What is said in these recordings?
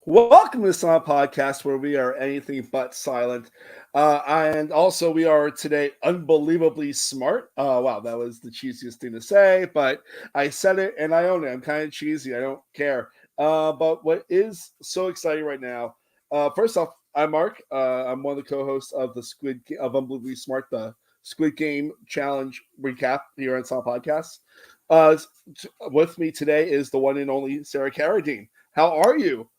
Welcome to the Silent Podcast, where we are anything but silent. And also, we are today unbelievably smart. Wow, that was the cheesiest thing to say, but I said it and I own it. I'm kind of cheesy. I don't care. But what is so exciting right now? First off, I'm Mark. I'm one of the co-hosts of of Unbelievably Smart, the Squid Game Challenge recap here on Silent Podcast. Uh, with me today is the one and only Sarah Carradine. How are you?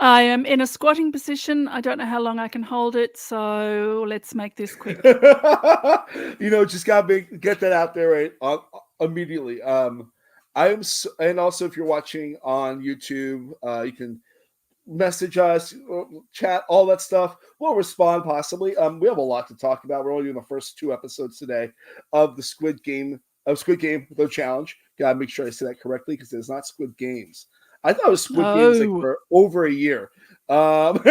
I am in a squatting position. I don't know how long I can hold it, so let's make this quick. Just gotta get that out there right immediately. And also if you're watching on YouTube, you can message us, chat, all that stuff. We'll respond possibly. We have a lot to talk about. We're only doing the first two episodes today of the Squid Game, the challenge. Gotta make sure I say that correctly because it's not Squid Games. I thought it was Squid Games like Oh, for over a year. Um,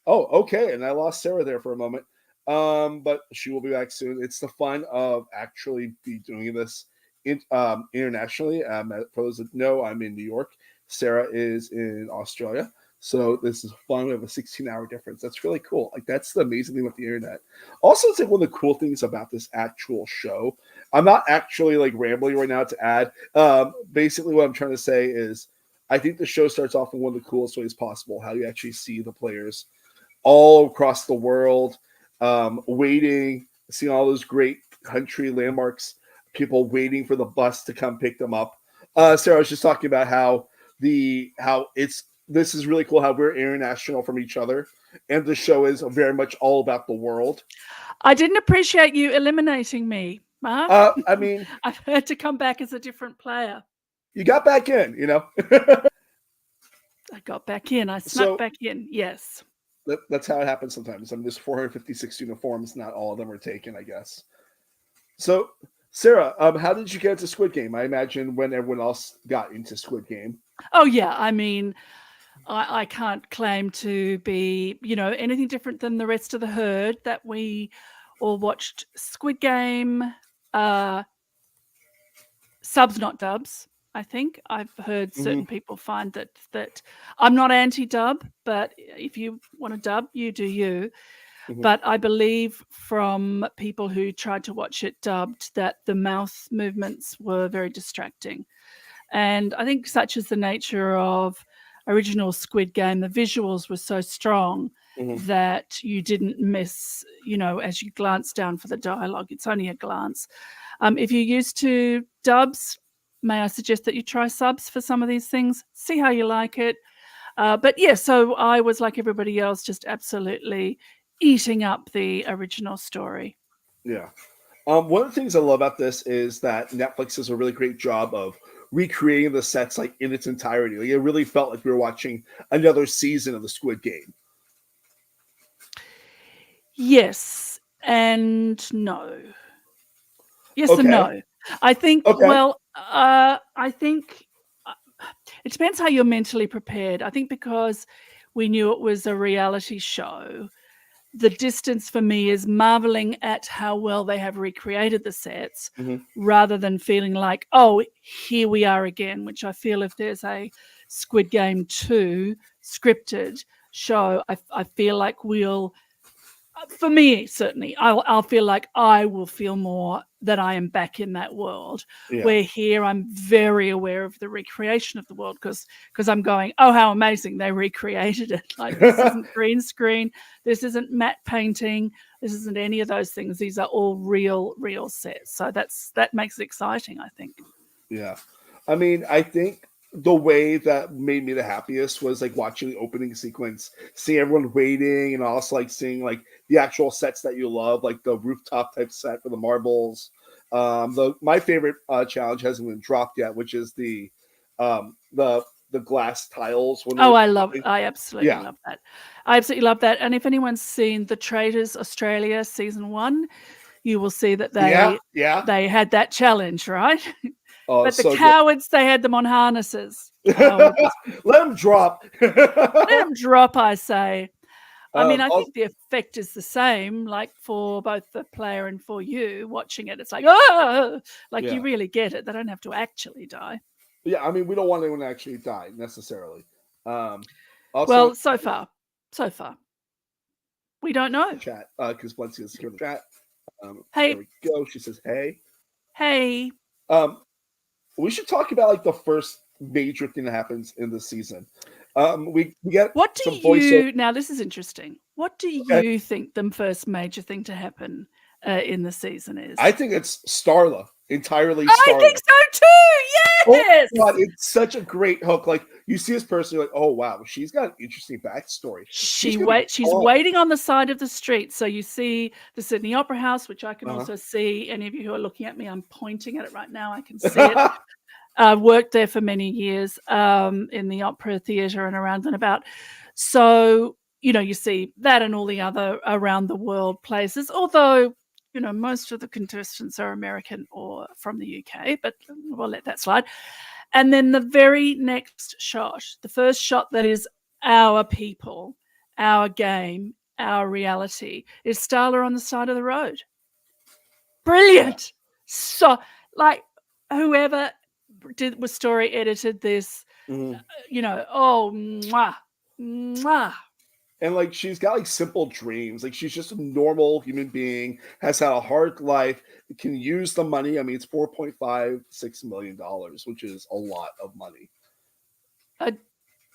Oh, okay. And I lost Sarah there for a moment. But she will be back soon. It's the fun of actually be doing this internationally. For those that know, I'm in New York. Sarah is in Australia. So this is fun. We have a 16-hour difference. That's really cool. Like that's the amazing thing with the internet. Also, it's like one of the cool things about this actual show. I'm not actually like rambling right now to add. Basically, what I'm trying to say is, I think the show starts off in one of the coolest ways possible. How you actually see the players all across the world, waiting, seeing all those great country landmarks, people waiting for the bus to come pick them up. Sarah was just talking about how it's this is really cool how we're international from each other, and the show is very much all about the world. I didn't appreciate you eliminating me, Mark. I mean, I've had to come back as a different player. you got back in. I got back in. I snuck So back in. Yes. that's how it happens sometimes. I mean, there's 456 uniforms, not all of them are taken, I guess. So, Sarah, how did you get into Squid Game? I imagine when everyone else got into Squid Game. Oh, yeah. I mean, I can't claim to be, anything different than the rest of the herd that we all watched Squid Game. Uh, Subs, not dubs. I think I've heard Hmm. certain people find that I'm not anti-dub, but if you want to dub, you do you. Hmm. But I believe from people who tried to watch it dubbed that the mouth movements were very distracting. And I think such is the nature of original Squid Game, the visuals were so strong Hmm. that you didn't miss, as you glance down for the dialogue. It's only a glance. If you're used to dubs, may I suggest that you try subs for some of these things? See how you like it. But yeah, so I was like everybody else, just absolutely eating up the original story. Yeah. One of the things I love about this is that Netflix does a really great job of recreating the sets like in its entirety. Like, it really felt like we were watching another season of the Squid Game. Yes and no. Yes and Okay. no. I think, Okay. I think uh, it depends how you're mentally prepared. I think because we knew it was a reality show, the distance for me is marveling at how well they have recreated the sets Hmm. rather than feeling like, oh, here we are again, which I feel if there's a Squid Game 2 scripted show, I feel like we'll, for me certainly, I'll feel like I will feel more that I am back in that world. Yeah. Where here I'm very aware of the recreation of the world because I'm going, oh, how amazing they recreated it. Like this isn't green screen, this isn't matte painting, this isn't any of those things. These are all real sets. So that makes it exciting, I think. Yeah. I mean, I think the way that made me the happiest was like watching the opening sequence, seeing everyone waiting, and also like seeing like the actual sets that you love, like the rooftop type set for the marbles. The my favorite challenge hasn't been dropped yet, which is um, the the glass tiles when Oh, they're popping. I absolutely Yeah, love that. I absolutely love that. And if anyone's seen The Traders Australia season 1, you will see that yeah, they yeah. they had that challenge, right? Oh, But it's the so good. cowards, they had them on harnesses. Let Cowards. them drop. Let them drop, I say. I mean, I Also, think the effect is the same, like for both the player and for you watching it. It's like, oh, like you yeah. really get it. They don't have to actually die. Yeah, I mean, we don't want anyone to actually die necessarily. Um, Also, Well, so far, we don't know. chat because Valencia is here in the chat. Hey. There we go. She says, "Hey." Hey. We should talk about like the first major thing that happens in the season. We get What do some you voiceover. now? This is interesting. What do Okay. you think the first major thing to happen in the season is? I think it's Starla. Entirely I Starla. think so too. Yes. Oh God, it's such a great hook. Like you see this person, you're like, oh wow, she's got an interesting backstory. She's waiting on the side of the street. So you see the Sydney Opera House, which I can also see. Any of you who are looking at me, I'm pointing at it right now. I can see it. I've worked there for many years in the opera theatre and around and about. So, you see that and all the other around the world places, although, most of the contestants are American or from the UK, but we'll let that slide. And then the very next shot, the first shot that is our people, our game, our reality, is Starla on the side of the road. Brilliant. So, like, whoever was story edited this, mwah. And like she's got like simple dreams. Like she's just a normal human being, has had a hard life, can use the money. I mean, it's $4.56 million, which is a lot of money.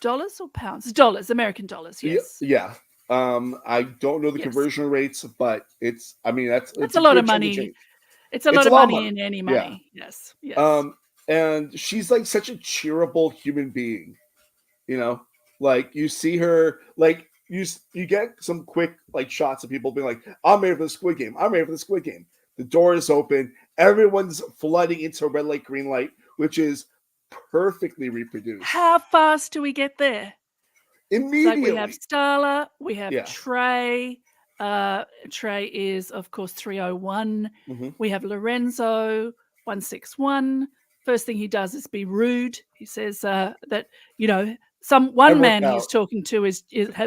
Dollars or pounds? Dollars, American dollars, yes. Yeah. I don't know the conversion rates, but it's that's a lot of money. It's a lot of money in any money. Yeah. Yes. And she's like such a cheerable human being, like you see her, like you get some quick like shots of people being like, I'm ready for the Squid Game. I'm ready for the Squid Game. The door is open. Everyone's flooding into a red light, green light, which is perfectly reproduced. How fast do we get there? Immediately. Like we have Starla, we have Trey. Trey is, of course, 301. We have Lorenzo, 161. First thing he does is be rude. He says that, one man he's talking to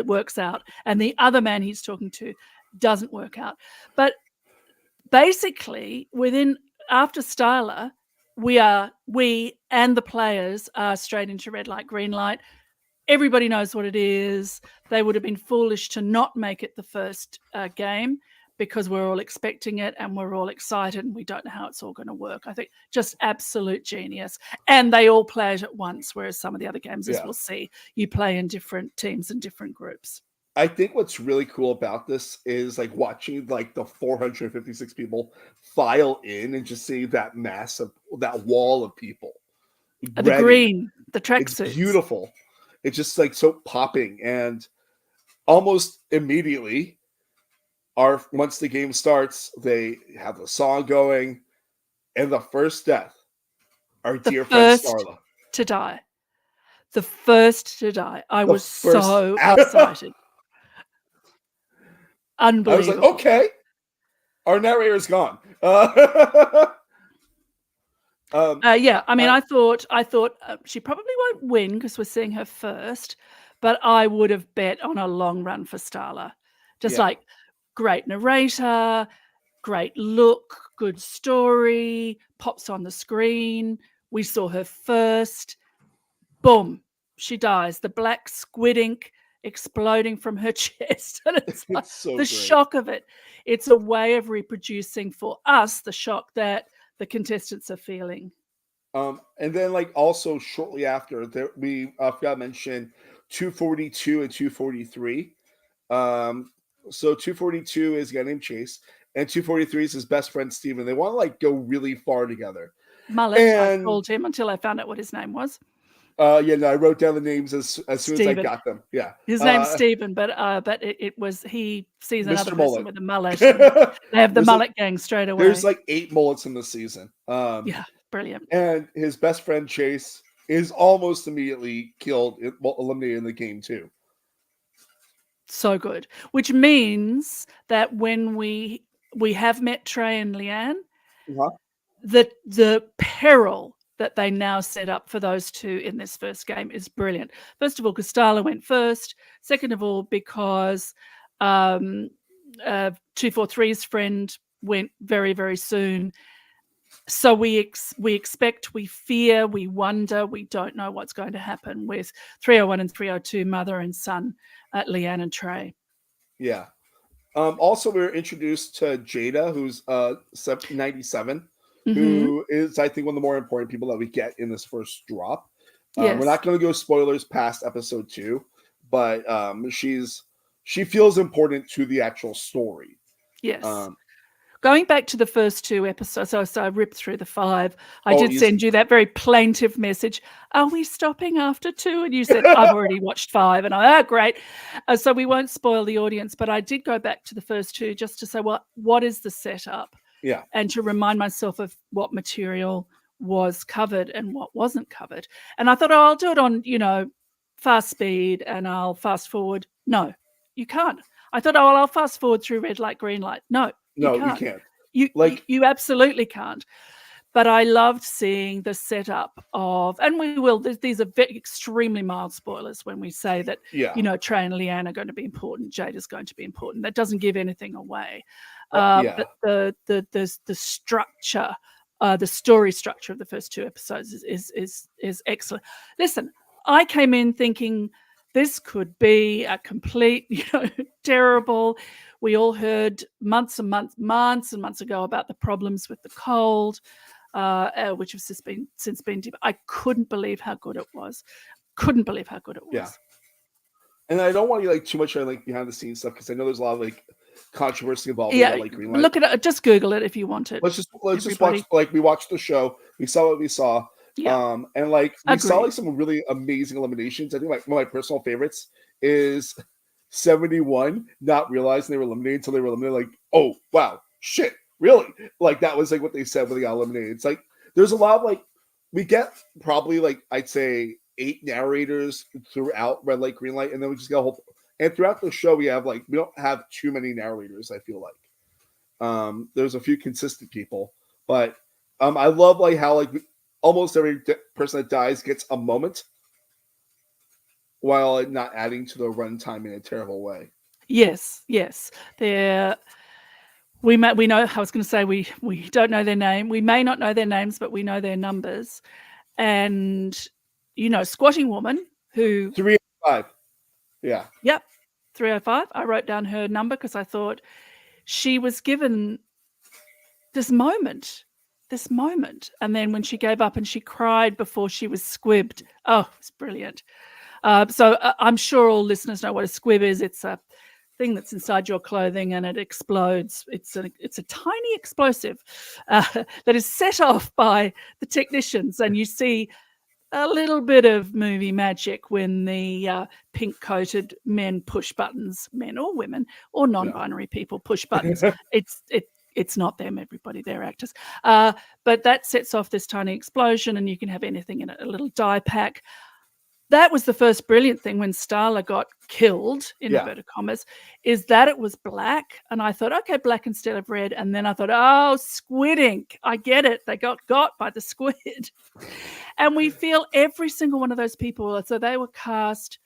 works out, and the other man he's talking to doesn't work out. But basically, after Starla, we and the players are straight into red light, green light. Everybody knows what it is. They would have been foolish to not make it the first game because we're all expecting it and we're all excited and we don't know how it's all going to work. I think just absolute genius. And they all play it at once, whereas some of the other games, as we'll see, you play in different teams and different groups. I think what's really cool about this is like watching like the 456 people file in and just see that that wall of people. The green, the tracksuits. It's beautiful. It's just like so popping, and almost immediately, once the game starts, they have the song going, and the first death, our dear friend Starla. To die. The first to die. I was so excited. Unbelievable. I was like, okay, our narrator is gone. I thought she probably won't win because we're seeing her first, but I would have bet on a long run for Starla. Just like great narrator, great look, good story, pops on the screen. We saw her first. Boom, she dies. The black squid ink exploding from her chest. And it's like the shock of it. It's a way of reproducing for us the shock that the contestants are feeling. And then like also shortly after there, we forgot to mention 242 and 243. So 242 is a guy named Chase, and 243 is his best friend Steven. They want to like go really far together. Mullet, I called him until I found out what his name was. I wrote down the names as soon as I got them. Yeah, his name's Steven, but it was he sees another person with a mullet. They have the mullet gang straight away. There's like 8 mullets in the season. Brilliant. And his best friend Chase is almost immediately killed, eliminated in the game too. So good, which means that when we have met Trey and Leanne, the peril that they now set up for those two in this first game is brilliant. First of all, because Starla went first. Second of all, because 243's friend went very, very soon. So we expect, we fear, we wonder, we don't know what's going to happen with 301 and 302, mother and son, Leanne and Trey. Yeah. Also, we were introduced to Jada, who's 97, who is, I think, one of the more important people that we get in this first drop. Yes. We're not going to go spoilers past episode 2, but she feels important to the actual story. Yes. Going back to the first 2 episodes, so I ripped through the 5. I did send you that very plaintive message. Are we stopping after 2? And you said, I've already watched 5. And great. So we won't spoil the audience, but I did go back to the first 2 just to say, what is the setup? Yeah. And to remind myself of what material was covered and what wasn't covered. And I thought, I'll do it on, fast speed and I'll fast forward. No, you can't. I thought, I'll fast forward through red light, green light. No, you can't. You absolutely can't. But I loved seeing the setup of, and we will, these are extremely mild spoilers when we say that, Trey and Leanne are going to be important, Jada's going to be important. That doesn't give anything away. But the structure, the story structure of the first 2 episodes is excellent. Listen, I came in thinking this could be a complete, terrible. We all heard months and months ago about the problems with the cold, which have since been. I couldn't believe how good it was. Yeah. And I don't want to too much on behind the scenes stuff because I know there's a lot of controversy involved. Yeah, with green light. Look at it. Just Google it if you want it. Let's just watch. We watched the show. We saw what we saw. Yeah. And we saw some really amazing eliminations. I think one of my personal favorites is 71 not realizing they were eliminated until they were eliminated. Oh wow, shit, really? That was what they said when they got eliminated. It's there's a lot of we get probably I'd say 8 narrators throughout red light, green light, and then we just get a whole. And throughout the show, we have we don't have too many narrators. I feel there's a few consistent people, but I love how almost every person that dies gets a moment while not adding to the runtime in a terrible way. Yes. We know. I was going to say we don't know their name. We may not know their names, but we know their numbers. And Squatting Woman, who 305. Yeah. Yep, 305. I wrote down her number because I thought she was given this moment. And then when she gave up and she cried before she was squibbed. Oh, it's brilliant. So I'm sure all listeners know what a squib is. It's a thing that's inside your clothing and it explodes. It's a tiny explosive that is set off by the technicians, and you see a little bit of movie magic when the pink-coated men push buttons, men or women or non-binary people push buttons. It's not them, everybody, they're actors. But that sets off this tiny explosion, and you can have anything in it, a little dye pack. That was the first brilliant thing when Starla got killed, in inverted commas, is that it was black. And I thought, okay, black instead of red. And then I thought, oh, squid ink. I get it. They got by the squid. And we feel every single one of those people. So they were cast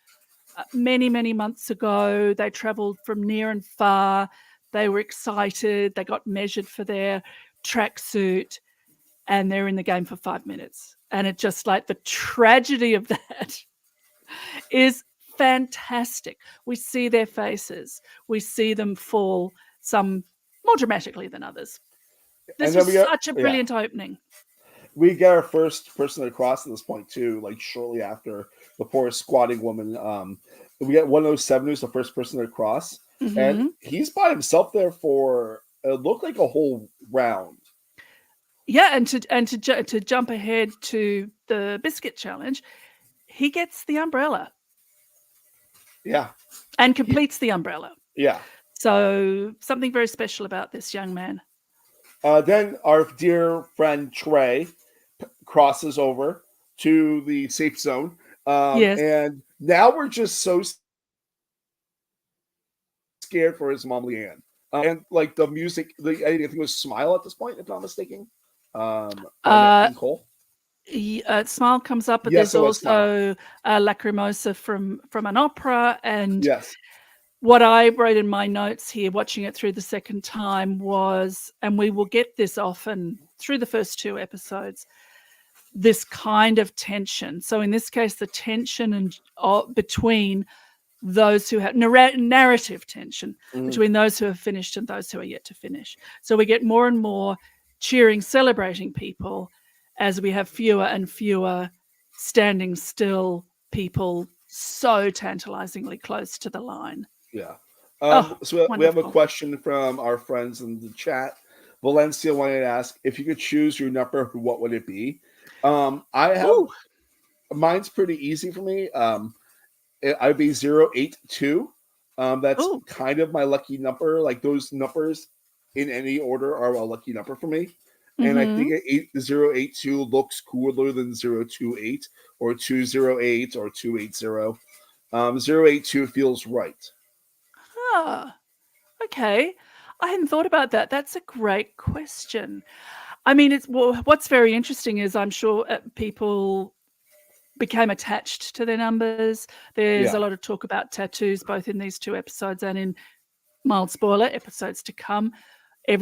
many, many months ago. They traveled from near and far. They were excited. They got measured for their tracksuit. And they're in the game for 5 minutes. And it just the tragedy of that is fantastic. We see their faces. We see them fall, some more dramatically than others. This was such a brilliant opening. We get our first person across at this point too, shortly after the poor squatting woman. We get 107 who's the first person across, and he's by himself there for it looked like a whole round. Yeah, and to jump ahead to the biscuit challenge, he gets the umbrella. Yeah. And completes the umbrella. Yeah. So something very special about this young man. Then our dear friend Trey crosses over to the safe zone. Yes. And now we're just so scared for his mom, Leanne. And the music, I think it was Smile at this point, if I'm not mistaken. Nicole. Smile comes up, but there's also Lacrimosa from an opera. And what I wrote in my notes here, watching it through the second time, was, and we will get this often through the first 2 episodes, this kind of tension. So in this case, the tension between those who have narrative tension between those who have finished and those who are yet to finish. So we get more and more cheering, celebrating people as we have fewer and fewer standing still people so tantalizingly close to the line. Yeah. So we have a question from our friends in the chat. Valencia wanted to ask, if you could choose your number, what would it be? Mine's pretty easy for me. I'd be 082. That's kind of my lucky number. Like those numbers in any order are a lucky number for me. And I think 082 looks cooler than 028 or 208 or 280. 082 feels right. Okay. I hadn't thought about that. That's a great question. I mean, what's very interesting is I'm sure people became attached to their numbers. There's a lot of talk about tattoos, both in these 2 episodes and in, mild spoiler, episodes to come. A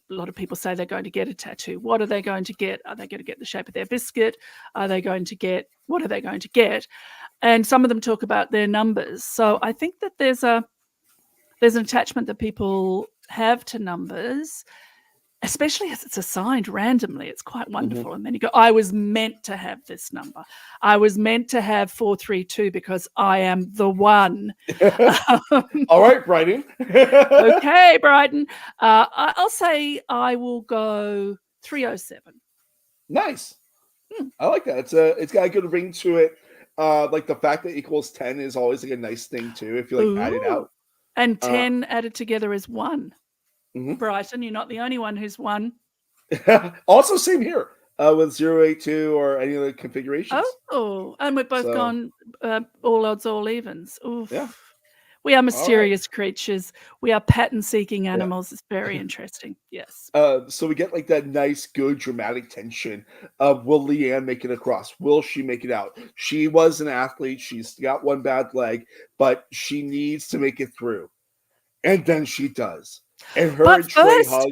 lot of people say they're going to get a tattoo. What are they going to get? Are they going to get the shape of their biscuit? What are they going to get? And some of them talk about their numbers. So I think that there's an attachment that people have to numbers, especially as it's assigned randomly. It's quite wonderful. And then you go, I was meant to have this number. I was meant to have 432 because I am the one. All right, Bryden. Okay, Bryden. I'll say I will go 307. Nice. I like that. It's got a good ring to it. Like the fact that equals 10 is always like a nice thing too, if you like add it out. And 10 added together is 1. Mm-hmm. Brighton, you're not the only one who's won. Also, same here with 082 or any other configurations. Oh, and we've both gone all odds, all evens. Oof. Yeah. We are mysterious creatures. We are pattern-seeking animals. It's very interesting. Yes. So we get like that nice, good, dramatic tension of will Leanne make it across? Will she make it out? She was an athlete. She's got one bad leg, but she needs to make it through. And then she does. And her and Trey hug.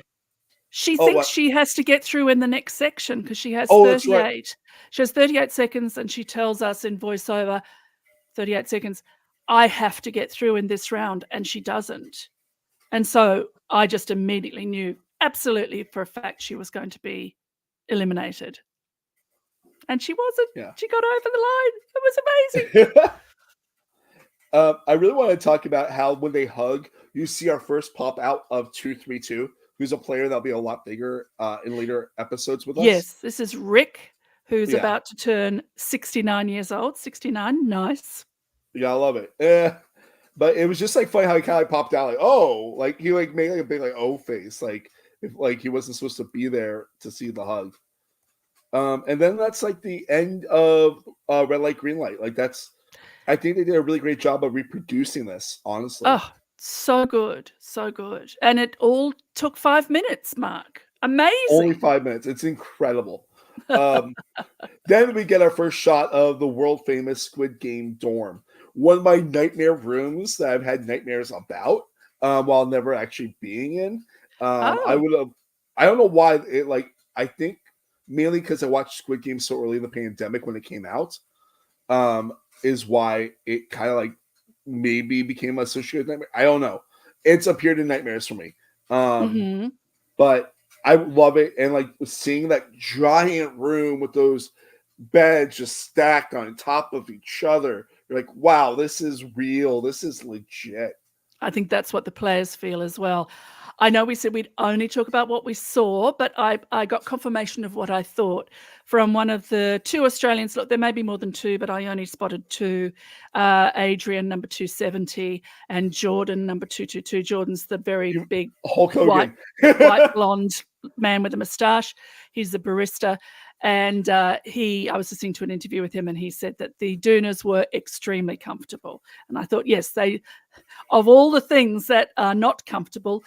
She thinks she has to get through in the next section because she has 38. Right. She has 38 seconds, and she tells us in voiceover, 38 seconds, I have to get through in this round, and she doesn't. And so I just immediately knew absolutely for a fact she was going to be eliminated. And she wasn't. Yeah. She got over the line. It was amazing. I really want to talk about how when they hug, you see our first pop out of 232, who's a player that'll be a lot bigger in later episodes with us. Yes, this is Rick, who's about to turn 69 years old. 69, nice. Yeah, I love it. But it was just like funny how he kind of popped out like he like made like a big like O face, like if like he wasn't supposed to be there to see the hug. And then that's like the end of Red Light, Green Light. Like I think they did a really great job of reproducing this, honestly. Oh, so good. So good. And it all took 5 minutes, Mark. Amazing. Only 5 minutes. It's incredible. Then we get our first shot of the world famous Squid Game dorm. One of my nightmare rooms that I've had nightmares about while never actually being in. I don't know why it I think mainly because I watched Squid Game so early in the pandemic when it came out. Is why it kind of maybe became associated with nightmare. I don't know. It's appeared in nightmares for me. But I love it. And seeing that giant room with those beds just stacked on top of each other, you're like, wow, this is real. This is legit. I think that's what the players feel as well. I know we said we'd only talk about what we saw, but I got confirmation of what I thought from one of the 2 Australians. Look, there may be more than 2, but I only spotted 2. Adrian, number 270, and Jordan, number 222. Jordan's the very big Hulk Hogan. white blonde man with a moustache. He's the barista. And I was listening to an interview with him, and he said that the Doonas were extremely comfortable. And I thought, yes, of all the things that are not comfortable,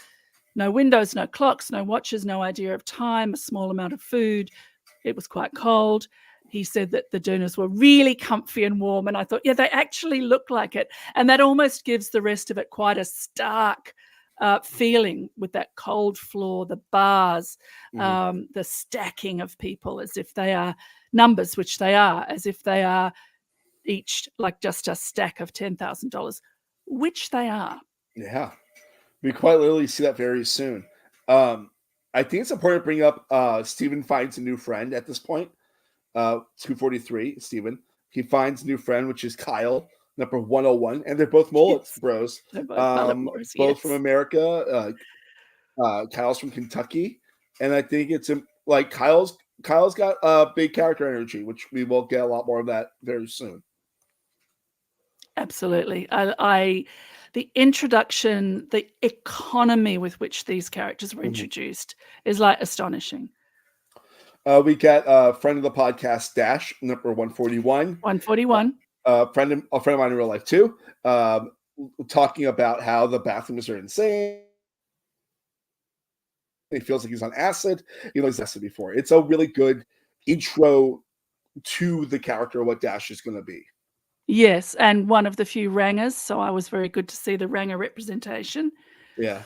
no windows, no clocks, no watches, no idea of time, a small amount of food. It was quite cold. He said that the Doonas were really comfy and warm. And I thought, yeah, they actually look like it. And that almost gives the rest of it quite a stark feeling with that cold floor, the bars, Mhm. the stacking of people as if they are numbers, which they are, as if they are each like just a stack of $10,000, which they are. Yeah. We quite literally see that very soon. I think it's important to bring up Steven finds a new friend at this point. 243, Steven. He finds a new friend, which is Kyle, number 101, and they're both mullets, Yes, bros. they're both mullet boys. Both from Yes, America. Kyle's from Kentucky, and I think it's like Kyle's got big character energy, which we will get a lot more of that very soon. absolutely. The introduction, the economy with which these characters were Mhm. introduced is like astonishing. We got a friend of the podcast, Dash, number 141. 141. A friend of mine in real life too, talking about how the bathrooms are insane. He feels like he's on acid. He's acid before. It's a really good intro to the character, what Dash is going to be. Yes, and one of the few rangers, so I was very good to see the ranger representation. Yeah.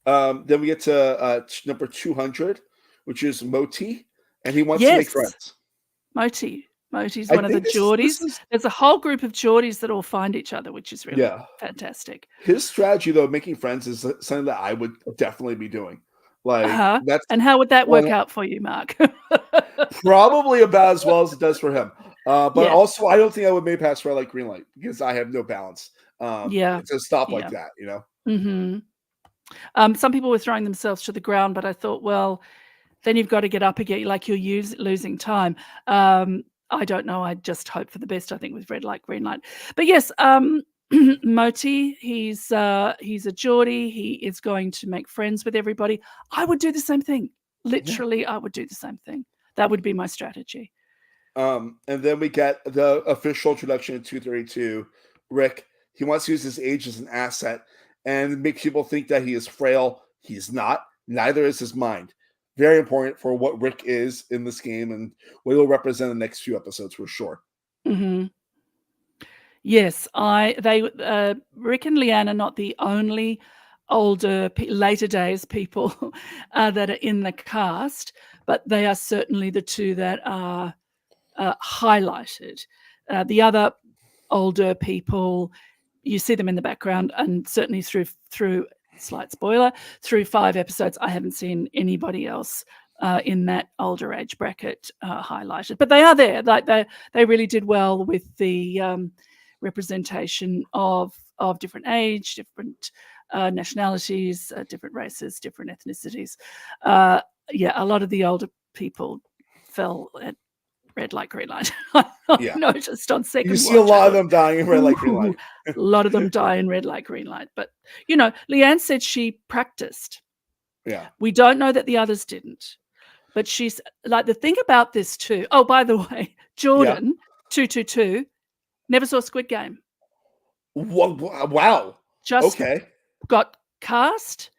Then we get to number 200, which is Moti, and he wants to make Yes, friends. Moti's I one of the think this Geordies. is There's a whole group of Geordies that all find each other, which is really fantastic. His strategy though, making friends, is something that I would definitely be doing. Like that's And how would that one work out for you, Mark? probably about as well as it does for him. But Yeah. also, I don't think I would make past red light, green light because I have no balance. Yeah. To stop like Yeah. that. Mm-hmm. Some people were throwing themselves to the ground, but I thought, well, then you've got to get up again, like you're losing time. I don't know. I just hope for the best, I think, with red light, green light. But yes, Moti, he's a Geordie. He is going to make friends with everybody. I would do the same thing. Literally, I would do the same thing. That would be my strategy. And then we get the official introduction in 232. Rick, he wants to use his age as an asset and make people think that he is frail. He's not. Neither is his mind. Very important for what Rick is in this game and what he'll represent in the next few episodes for sure. Mm-hmm. Yes, Rick and Leanne are not the only older, later days people that are in the cast, but they are certainly the two that are highlighted. The other older people, you see them in the background, and certainly through slight spoiler, through 5 episodes, I haven't seen anybody else in that older age bracket highlighted, but they are there. Like they really did well with the representation of different age, different nationalities, different races, different ethnicities. Yeah, a lot of the older people fell at red light, green light. I Yeah. noticed on second You watch. see a lot of them dying in red light, green light. A lot of them die in red light, green light. But, Leanne said she practiced. Yeah. We don't know that the others didn't. But she's like, the thing about this too. Oh, by the way, Jordan, 222, never saw Squid Game. Wow. Just okay. got cast.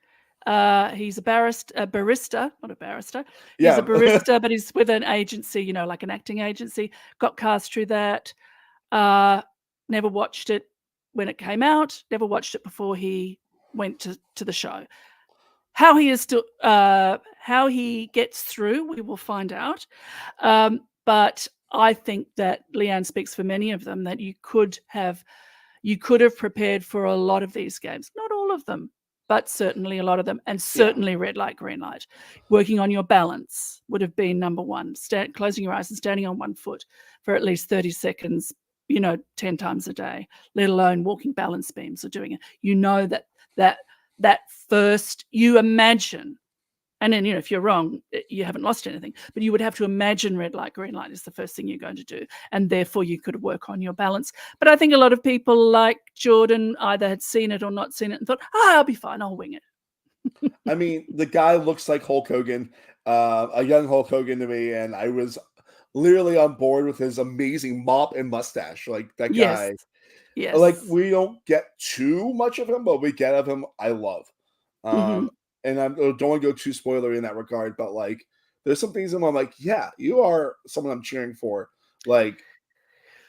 He's a barista, not a barrister. He's Yeah. a barista, but he's with an agency, like an acting agency. Got cast through that. Never watched it when it came out. Never watched it before he went to the show. How he is still, how he gets through, we will find out. But I think that Leanne speaks for many of them that you could have prepared for a lot of these games. Not all of them, but certainly a lot of them, and certainly red light, green light. Working on your balance would have been number one. Closing your eyes and standing on one foot for at least 30 seconds, 10 times a day, let alone walking balance beams or doing it. That first, you imagine, and then, if you're wrong, you haven't lost anything, but you would have to imagine red light, green light is the first thing you're going to do. And therefore you could work on your balance. But I think a lot of people like Jordan either had seen it or not seen it and thought, I'll be fine, I'll wing it. I mean, the guy looks like Hulk Hogan, a young Hulk Hogan to me. And I was literally on board with his amazing mop and mustache. Like that guy. Yes. Like we don't get too much of him, but we get of him. I love. And I don't want to go too spoilery in that regard, but like, there's some things I'm like, yeah, you are someone I'm cheering for. Like,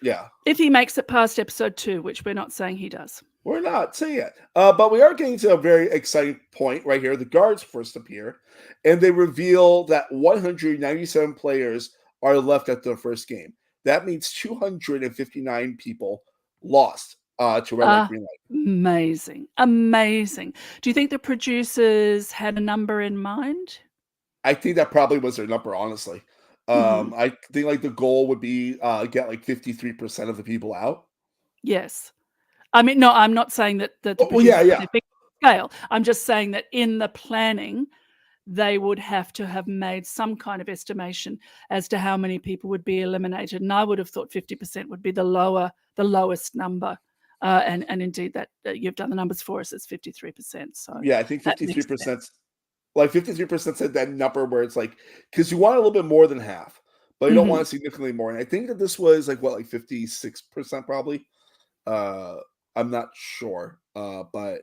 yeah. If he makes it past episode 2, which we're not saying he does. We're not saying it. But we are getting to a very exciting point right here. The guards first appear, and they reveal that 197 players are left at the first game. That means 259 people lost to red light, green light. Amazing. Amazing. Do you think the producers had a number in mind? I think that probably was their number, honestly. Mhm. I think like the goal would be get like 53% of the people out. Yes. I mean, no, I'm not saying that the Oh, well, yeah, producers put yeah. their big scale. I'm just saying that in the planning, they would have to have made some kind of estimation as to how many people would be eliminated, and I would have thought 50% would be the lowest number. And indeed, that you've done the numbers for us. It's 53%. So Yeah, I think that makes 53%, sense. like 53% said that number where it's like, because you want a little bit more than half, but you don't want Mhm. it significantly more. And I think that this was like what, like 56% probably. Uh, I'm not sure, but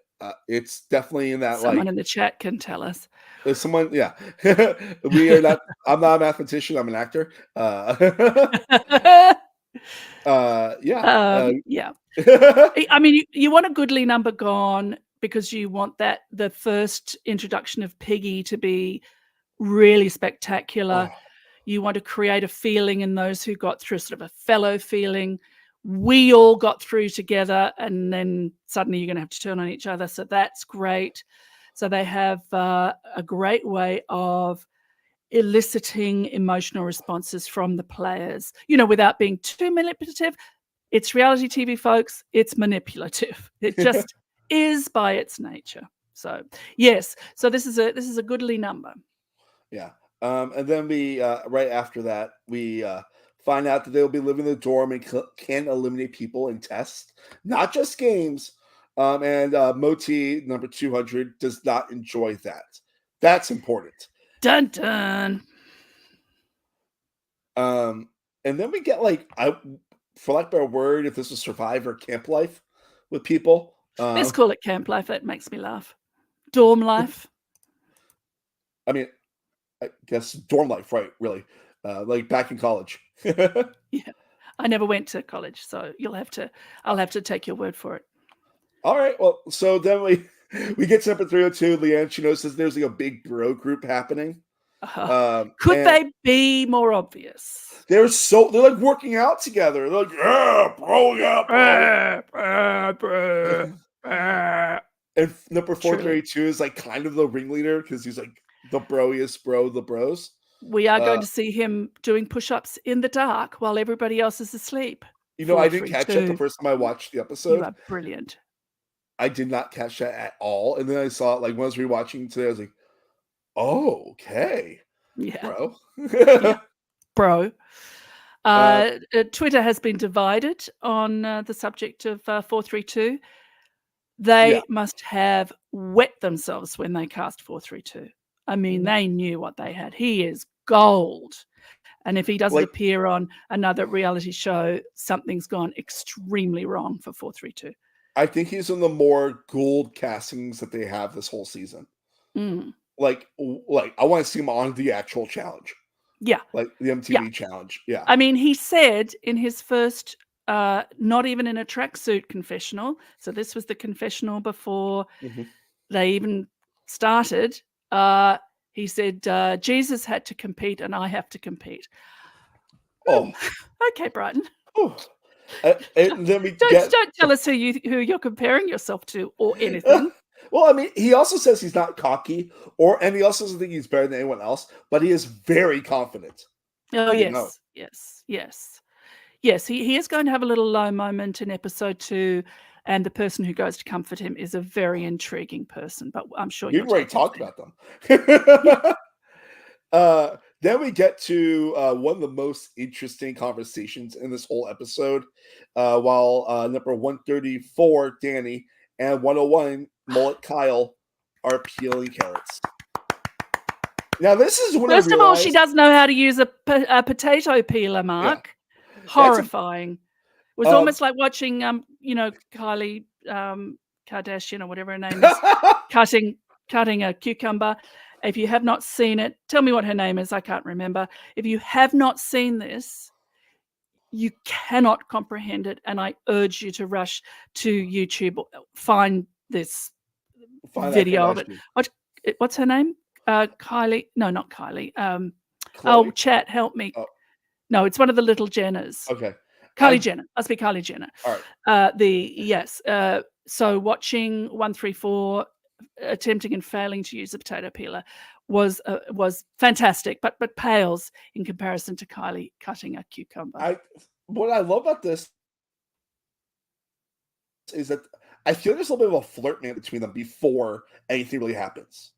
it's definitely in that Someone like in the chat can tell us. there's someone. Yeah, we are not. I'm not a mathematician. I'm an actor. Yeah. Yeah. I mean, you want a goodly number gone because you want that the first introduction of Piggy to be really spectacular. Oh, You want to create a feeling in those who got through, sort of a fellow feeling. We all got through together, and then suddenly you're going to have to turn on each other. So that's great. So they have a great way of eliciting emotional responses from the players, without being too manipulative. It's reality TV, folks. It's manipulative. It just is by its nature. So yes. So this is a goodly number. yeah. And then we right after that we find out that they'll be living in the dorm and can eliminate people in tests, not just games. And Moti number 200 does not enjoy that. That's important. Dun dun. Um, and then we get like, for lack of a better word, if this was Survivor camp life with people. Let's call it camp life. That makes me laugh. Dorm life. I mean, I guess dorm life, right? Really, like back in college. Yeah. I never went to college, so I'll have to take your word for it. All right. Well, so then we get to number 302. Leanne, she notices there's like a big bro group happening. Could And they be more obvious? they're like working out together. They're like, yeah, bro, yeah, bro. And number Truly. 432 is like kind of the ringleader because he's like the broiest bro of the bros. We are Uh, going to see him doing push-ups in the dark while everybody else is asleep. I didn't catch that the 432. first time I watched the You episode. are brilliant. I did not catch that at all. And then I saw it like when I was rewatching today, I was like, oh, okay, Yeah. bro. Yeah. Bro. uh, Twitter has been divided on the subject of 432. yeah. They must have wet themselves when they cast 432. I mean, they knew what they had. He is gold. And if he doesn't Like, appear on another reality show, something's gone extremely wrong for 432. I think he's in the more gold castings that they have this whole season. Mm. Like, I want to see him on the actual challenge, Yeah. like the Yeah. MTV challenge. Yeah. I mean, he said in his first, not even in a tracksuit confessional. So this was the confessional before Mhm. they even started. He said, Jesus had to compete and I have to compete. Oh, Okay, Brighton. oh. And then we Don't get. tell us who you're comparing yourself to or anything. Well, I mean, he also says he's not cocky, and he also doesn't think he's better than anyone else, but he is very confident. Oh You know, yes. He is going to have a little low moment in episode 2, and the person who goes to comfort him is a very intriguing person. But I'm sure we've your already take is talked there. about them. Yeah. Then we get to one of the most interesting conversations in this whole episode. While number 134, Danny, and 101, Mullet Kyle, are peeling carrots. Now, this is when First I of all, she realized. does know how to use a potato peeler, Yeah, Mark. that's Horrifying. It was um, almost like watching, Kylie Kardashian or whatever her name is, cutting a cucumber. If you have not seen it, tell me what her name is. I can't remember. If you have not seen this, You cannot comprehend it, and I urge you to rush to YouTube, find this Find that video of it. Kardashian. What's her name? Kylie? No, not Kylie. Chloe? Chat, help me. Oh, No, it's one of the little Jenners. okay. Kylie Jenner. Must be Kylie Jenner. All right. Yes. So watching 134 attempting and failing to use a potato peeler was fantastic, but pales in comparison to Kylie cutting a cucumber. What I love about this is that I feel there's a little bit of a flirt between them before anything really happens.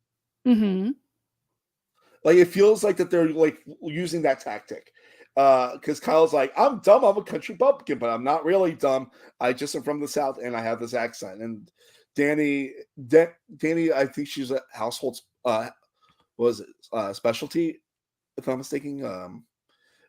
Mm-hmm. Like it feels like that they're like using that tactic. Because Kyle's like, I'm dumb, I'm a country bumpkin, but I'm not really dumb. I just am from the South and I have this accent. And Danny, I think she's a household what was it, specialty, if I'm mistaken.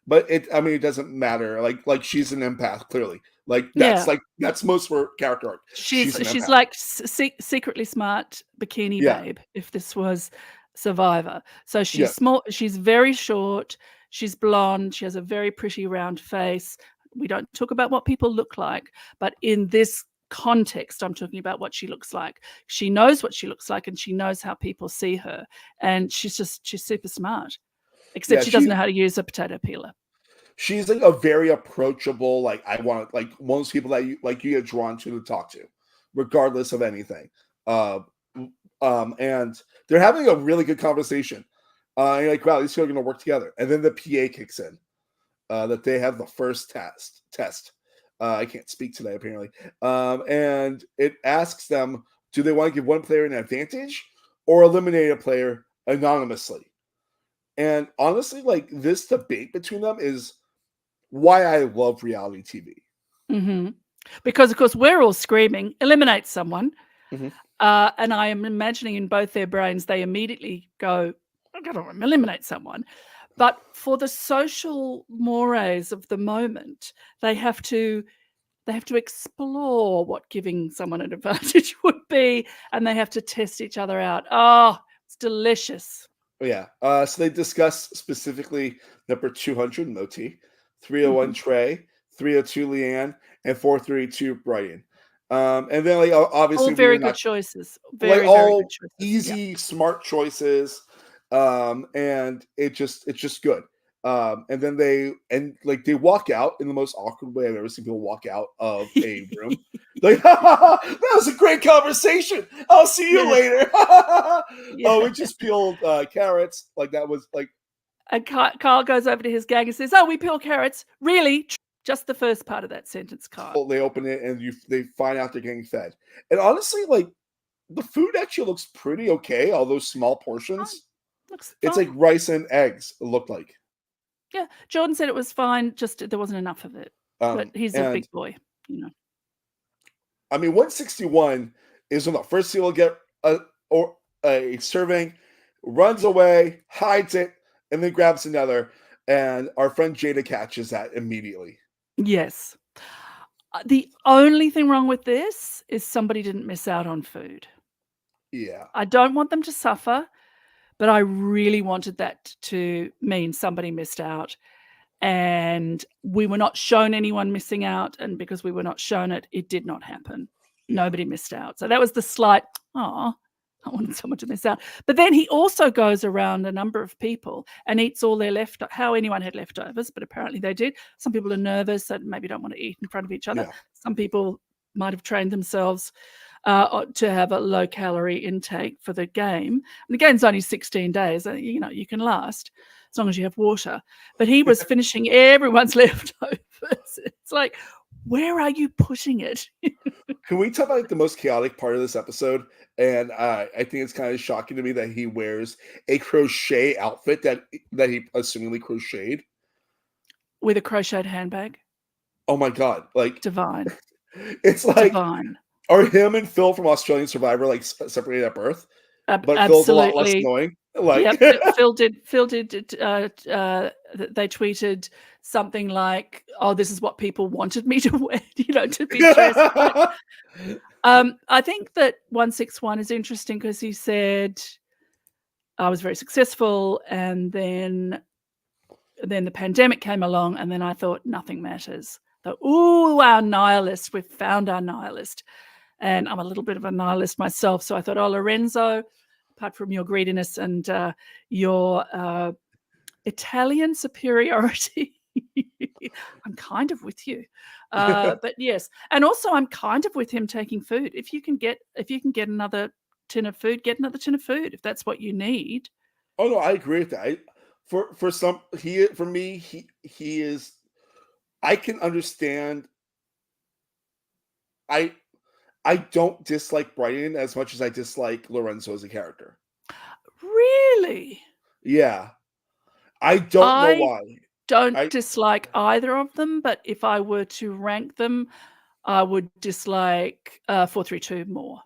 But it doesn't matter. Like she's an empath, clearly. Like that's most of her character arc. She's like secretly smart bikini babe. If this was Survivor, so she's small. She's very short. She's blonde. She has a very pretty round face. We don't talk about what people look like, but in this context, I'm talking about what she looks like. She knows what she looks like, and she knows how people see her. And she's super smart. Except she doesn't know how to use a potato peeler. She's like a very approachable, like I want, like one of those people that you get drawn to talk to, regardless of anything. And they're having a really good conversation. And you're like, wow, these two are going to work together. And then the PA kicks in. That they have the first test. I can't speak today, apparently. And it asks them, do they want to give one player an advantage or eliminate a player anonymously? And honestly, like this debate between them is why I love reality TV. Mm-hmm. Because, of course, we're all screaming, eliminate someone. Mm-hmm. And I am imagining in both their brains, they immediately go, I've got to eliminate someone. But for the social mores of the moment, they have to explore what giving someone an advantage would be, and they have to test each other out. Oh, it's delicious. Yeah. So they discuss specifically number 200, Moti, 301, Trey, 302, Leanne, and 432, Brian. And then, like, obviously, all very good choices. Very good choices. Easy, smart choices. And it's just good. And then they walk out in the most awkward way I've ever seen people walk out of a room. Like, that was a great conversation. I'll see you later. Oh, we just peeled carrots. Like that was like. And Kyle goes over to his gang and says, "Oh, we peel carrots. Really?" Just the first part of that sentence, Kyle. They open it and they find out they're getting fed. And honestly, like the food actually looks pretty okay. All those small portions. It's like rice and eggs. It looked like. Yeah, Jordan said it was fine. Just there wasn't enough of it. But he's a big boy, you know. I mean, 161 is when the first seal will get a serving, runs away, hides it, and then grabs another. And our friend Jada catches that immediately. Yes. The only thing wrong with this is somebody didn't miss out on food. Yeah. I don't want them to suffer, but I really wanted that to mean somebody missed out. And we were not shown anyone missing out. And because we were not shown it, it did not happen. Nobody missed out. So that was the slight, I wanted someone to miss out. But then he also goes around a number of people and eats all their how anyone had leftovers, but apparently they did. Some people are nervous and maybe don't want to eat in front of each other. Yeah. Some people might have trained themselves to have a low calorie intake for the game. And the game's only 16 days. You can last as long as you have water. But he was finishing everyone's leftovers. It's like, where are you putting it? Can we talk about the most chaotic part of this episode? And I think it's kind of shocking to me that he wears a crochet outfit that he assumingly crocheted. With a crocheted handbag? Oh my God. Like divine. It's like divine. Are him and Phil from Australian Survivor like separated at birth? But absolutely. Phil's a lot less annoying. Like Phil did. They tweeted something like, "Oh, this is what people wanted me to wear," to be dressed. I think that 161 is interesting because he said, "I was very successful," and then then the pandemic came along, and then I thought nothing matters. Our nihilist, we've found our nihilist. And I'm a little bit of a nihilist myself. So I thought, Lorenzo, apart from your greediness and your Italian superiority, I'm kind of with you. But yes, and also I'm kind of with him taking food. If you can get another tin of food, get another tin of food if that's what you need. Oh no, I agree with that. For me, he is. I can understand. I don't dislike Brighton as much as I dislike Lorenzo as a character. Really? Yeah, I don't know I why. don't I dislike either of them, but if I were to rank them, I would dislike 432 more.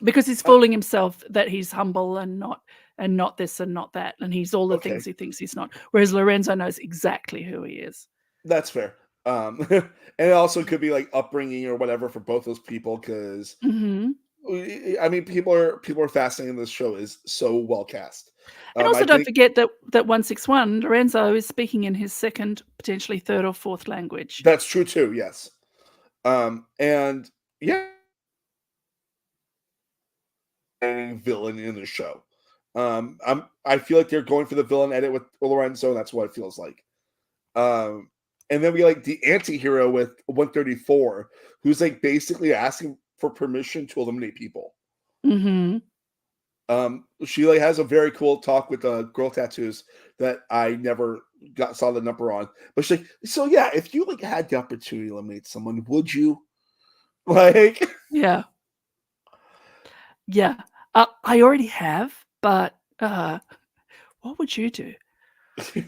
Because he's fooling himself that he's humble and not this and not that, and he's all the Okay. things he thinks he's not. Whereas Lorenzo knows exactly who he is. That's fair. And it also could be like upbringing or whatever for both those people because Hmm. I mean people are fascinating. This show is so well cast. And I also, don't think forget that 161 Lorenzo is speaking in his second, potentially third or fourth language. that's true too. Yes. And yeah, a villain in the show. I feel like they're going for the villain edit with Lorenzo, and that's what it feels like. And then we like the anti-hero with 134, who's like basically asking for permission to eliminate people. Hmm. She like has a very cool talk with girl tattoos that I never saw the number on. But she's like, so yeah, if you like had the opportunity to eliminate someone, would you? Like, Yeah. Yeah. I already have, but what would you do?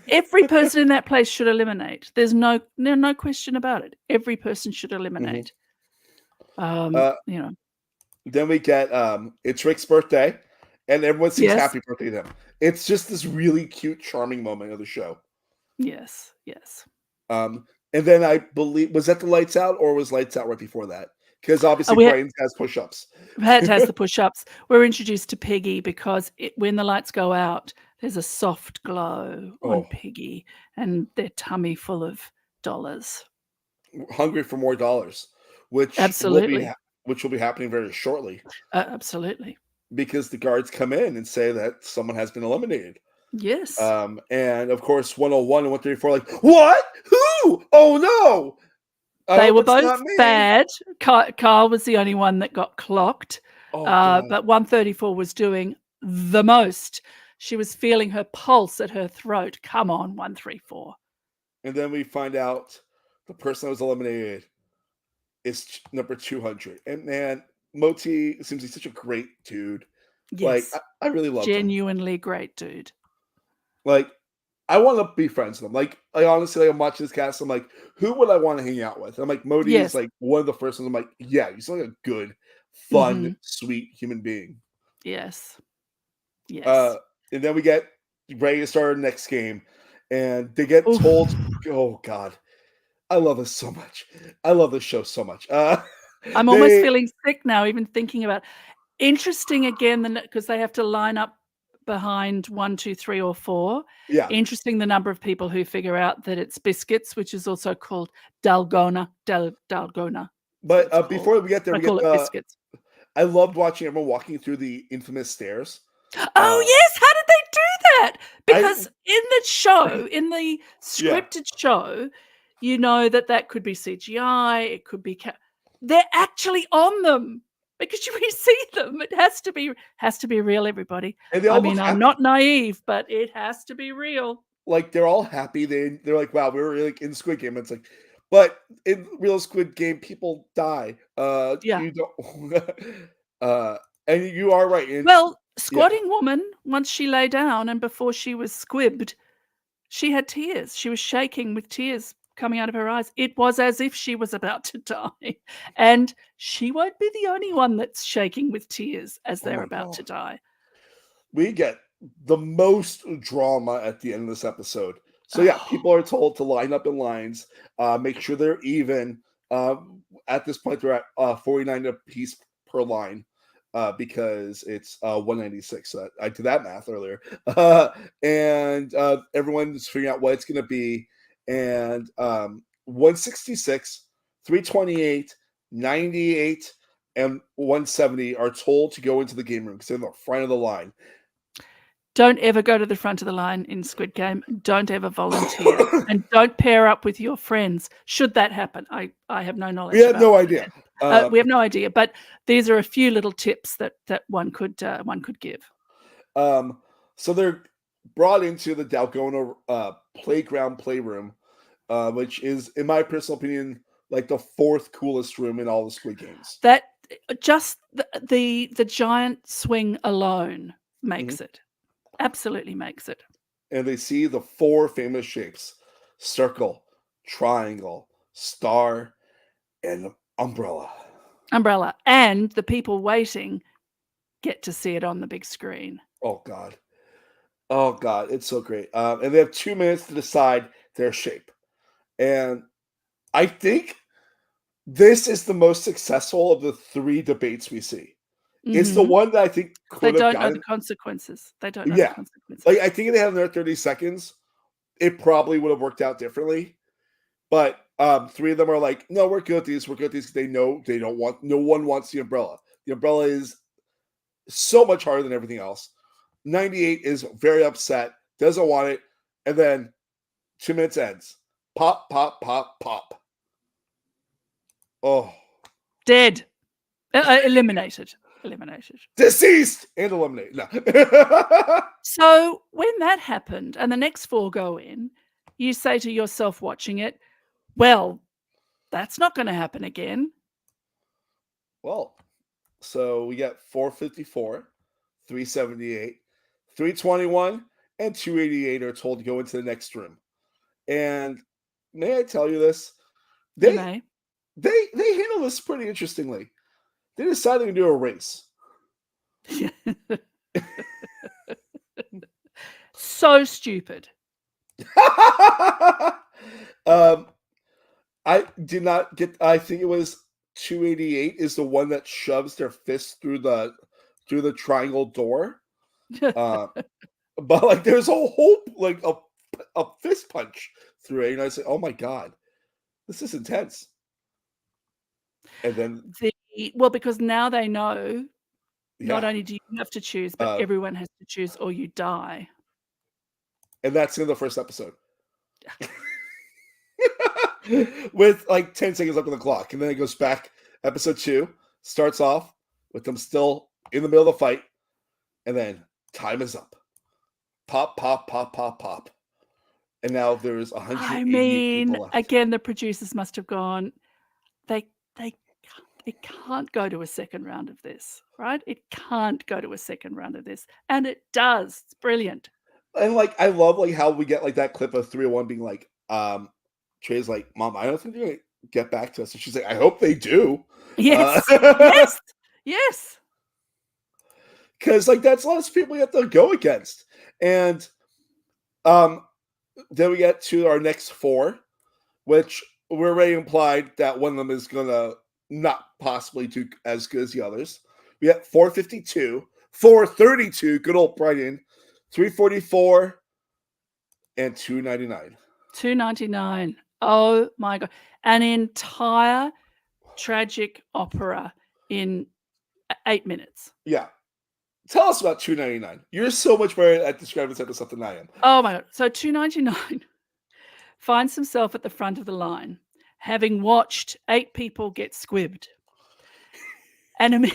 Every person in that place should eliminate. There's no question about it. Every person should eliminate. Uh, You know. then we get it's Rick's birthday, and everyone sings Yes. happy birthday to him. It's just this really cute, charming moment of the show. Yes. Yes. And then I believe was that the lights out or was lights out right before that? Because obviously We Brains has push-ups. has the push-ups. We're introduced to Peggy because when the lights go out, there's a soft glow on Oh, Peggy and their tummy full of dollars. hungry for more dollars, Absolutely. which will be happening very shortly Absolutely. because the guards come in and say that someone has been eliminated. Yes. And of course 101 and 134 like, what? Who? Oh no! I They hope were it's both not me. bad. Carl was the only one that got clocked. Oh god. But 134 was doing the most. She was feeling her pulse at her throat. Come on, 134. And then we find out the person that was eliminated is number 200. And man, Moti seems like such a great dude. Like, Yes. I really loved him. Genuinely great dude. Like, I want to be friends with him. Like, I honestly, like, I'm watching this cast. I'm like, who would I want to hang out with? I'm like, Moti Yes. is like one of the first ones. I'm like, yeah, he's like a good, fun, Mhm. sweet human being. Yes. Yes. And then we get ready to start our next game, and they get Oof. told, "Oh God, I love this so much. I love this show so much." I'm almost feeling sick now, even thinking about. Interesting again, because they have to line up behind 1, 2, 3, or 4. Yeah. Interesting the number of people who figure out that it's biscuits, which is also called dalgona. Dalgona. But before we get there, I we call get it biscuits. I loved watching everyone walking through the infamous stairs. Oh yes, how did they do that? Because in the show, in the Yeah. scripted show, you know that could be CGI, it could be they're actually on them because we see them. It has to be real, everybody. And they all I look mean, I'm happy. not naive, but it has to be real. Like they're all happy. They're like, wow, we were like in Squid Game. It's like, but in real Squid Game, people die. Yeah. You don't. And you are right. Well, Squatting Woman, once she lay down and before she was squibbed, she had tears. She was shaking with tears coming out of her eyes. It was as if she was about to die. And she won't be the only one that's shaking with tears as they're about to die. We get the most drama at the end of this episode. So yeah, people are told to line up in lines, make sure they're even. At this point, they're at 49 apiece per line. because it's 196. So I did that math earlier. And everyone's figuring out what it's going to be. And 166, 328, 98, and 170 are told to go into the game room because they're in the front of the line. Don't ever go to the front of the line in Squid Game. Don't ever volunteer. And don't pair up with your friends. Should that happen? I have no knowledge. We have no idea. We have no idea. But these are a few little tips that one could give. So they're brought into the Dalgona playroom, which is, in my personal opinion, like the fourth coolest room in all the Squid Games. That just the giant swing alone makes it. Absolutely makes it. And they see the four famous shapes: circle, triangle, star, and umbrella. And the people waiting get to see it on the big screen. Oh God, it's so great. And they have 2 minutes to decide their shape. And I think this is the most successful of the 3 debates we see. It's the one that I think They could have don't gotten. know the consequences. They don't know the consequences. Like, I think if they had another 30 seconds, it probably would have worked out differently. But 3 of them are like, no, we're good at these. We're good at these. They know they don't want. No one wants the umbrella. The umbrella is so much harder than everything else. 98 is very upset, doesn't want it, and then 2 minutes ends. Pop, pop, pop, pop. Oh, dead, eliminated. Deceased and eliminated. No. So when that happened and the next 4 go in, you say to yourself watching it, well, that's not going to happen again. Well, so we got 454, 378, 321, and 288 are told to go into the next room. And may I tell you this? They handle this pretty interestingly. They decided to do a race. So stupid. I did not get. I think it was 288 is the one that shoves their fist through the triangle door. But like, there's a whole like a fist punch through it, and I say, "Oh my God, this is intense." And then because now they know, not only do you have to choose, but everyone has to choose, or you die. And that's in the first episode. With like 10 seconds left on the clock. And then it goes back. Episode 2 starts off with them still in the middle of the fight. And then time is up. Pop, pop, pop, pop, pop. And now there's 180 people left. Again, the producers must have gone, it can't go to a second round of this, right? It can't go to a second round of this. And it does. It's brilliant. And like, I love like how we get like that clip of 301 being like, Trey's like, Mom, I don't think they're gonna get back to us. And she's like, I hope they do. Yes. Yes. Because like, that's a lot of people you have to go against. And then we get to our next 4, which we're already implied that one of them is gonna not possibly do as good as the others. We got 452, 432, good old Brighton, 344, and 299. 299. Oh my God. An entire tragic opera in 8 minutes. Yeah. Tell us about 299. You're so much better at describing this type of stuff than I am. Oh my God. So 299 finds himself at the front of the line, having watched 8 people get squibbed. And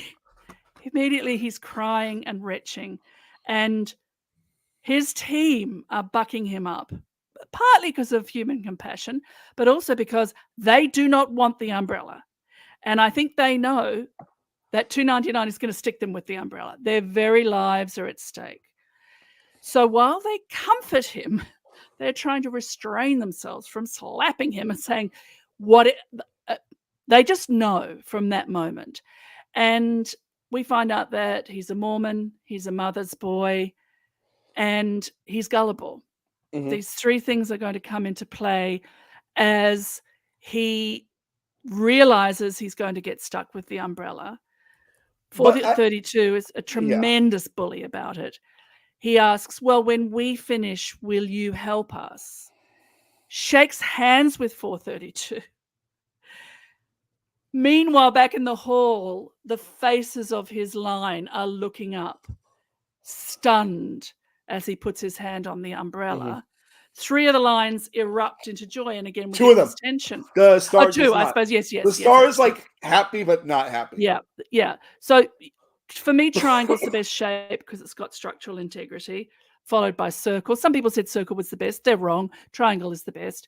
immediately he's crying and retching. And his team are bucking him up, partly because of human compassion, but also because they do not want the umbrella. And I think they know that 299 is going to stick them with the umbrella. Their very lives are at stake. So while they comfort him, they're trying to restrain themselves from slapping him and saying they just know from that moment. And we find out that he's a Mormon, he's a mother's boy, and he's gullible. Mm-hmm. These 3 things are going to come into play as he realizes he's going to get stuck with the umbrella. But 32 is a tremendous bully about it. He asks, well, when we finish, will you help us? Shakes hands with 432. Meanwhile, back in the hall, the faces of his line are looking up, stunned, as he puts his hand on the umbrella. 3 of the lines erupt into joy, and again we 2 get of them. this tension. The star 2, I not. suppose. Yes. The star is like happy but not happy. Yeah. So for me, triangle's the best shape because it's got structural integrity, followed by circle. Some people said circle was the best. They're wrong. Triangle is the best.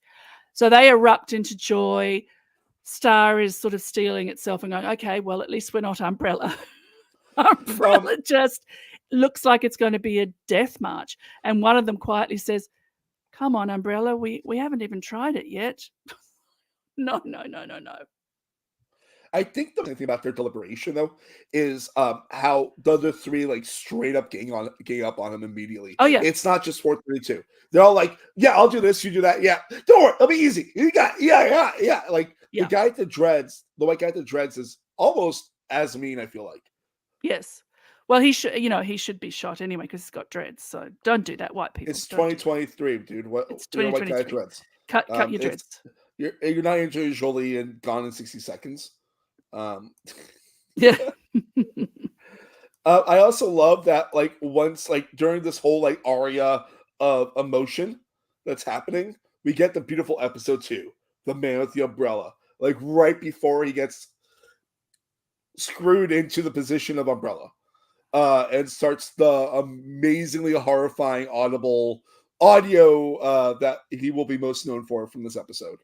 So they erupt into joy. Star is sort of stealing itself and going, okay, well, at least we're not umbrella. Umbrella just looks like it's going to be a death march. And one of them quietly says, come on, umbrella, we haven't even tried it yet. No. I think the thing about their deliberation though is how the other 3 like straight up gang up on him immediately. Oh yeah. It's not just 432. They're all like, yeah, I'll do this, you do that. Yeah. Don't worry, it'll be easy. You got yeah. Like the guy at the dreads, the white guy at the dreads is almost as mean, I feel like. Yes. Well, he should be shot anyway because he's got dreads. So don't do that, white people. It's 2023, dude. What? It's You're a white guy at 2023. dreads. Cut your dreads. You're not Angelina Jolie and Gone in 60 Seconds. Yeah. I also love that like once like during this whole like aria of emotion that's happening, we get the beautiful episode 2, the man with the umbrella, like right before he gets screwed into the position of umbrella, and starts the amazingly horrifying audio that he will be most known for from this episode.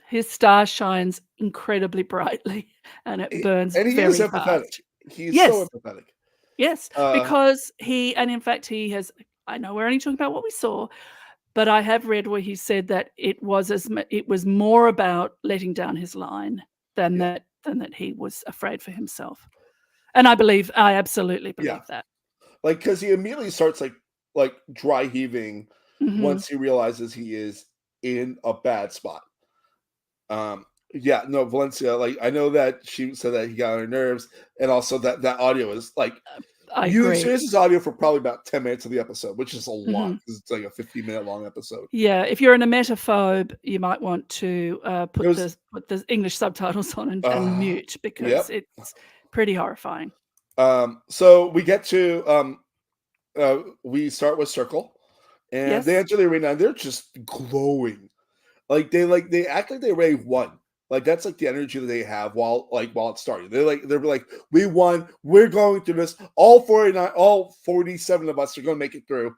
His star shines incredibly brightly, and it burns and he very is empathetic. fast. He's so empathetic. Yes, because in fact, he has. I know we're only talking about what we saw, but I have read where he said that it was more about letting down his line than that he was afraid for himself. And I absolutely believe that. Like, because he immediately starts like dry heaving once he realizes he is in a bad spot. Valencia, like I know that she said that he got on her nerves, and also that audio is like I agree. Here's his audio for probably about 10 minutes of the episode, which is a lot because it's like a 15-minute long episode. Yeah, if you're an emetaphobe, you might want to put the English subtitles on and mute because it's pretty horrifying. So we get to we start with Circle, and they enter the arena and they're just glowing. Like they act like they already won. Like that's like the energy that they have while it's starting. They're like, we won. We're going through this. All 47 of us are going to make it through.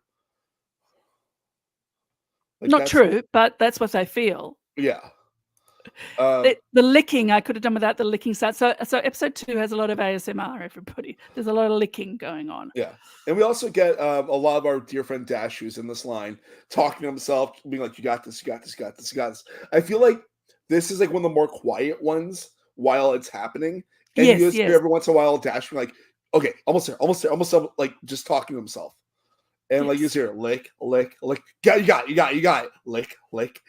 Like, not true, but that's what they feel. Yeah. The licking, I could have done without the licking sound. So episode 2 has a lot of ASMR, everybody. There's a lot of licking going on. Yeah. And we also get a lot of our dear friend Dash, who's in this line, talking to himself, being like, you got this, you got this, you got this, you got this. I feel like this is like one of the more quiet ones while it's happening. And you just hear every once in a while Dash being like, okay, almost there, like just talking to himself. And like you just hear lick, lick, lick. You got it. Lick, lick.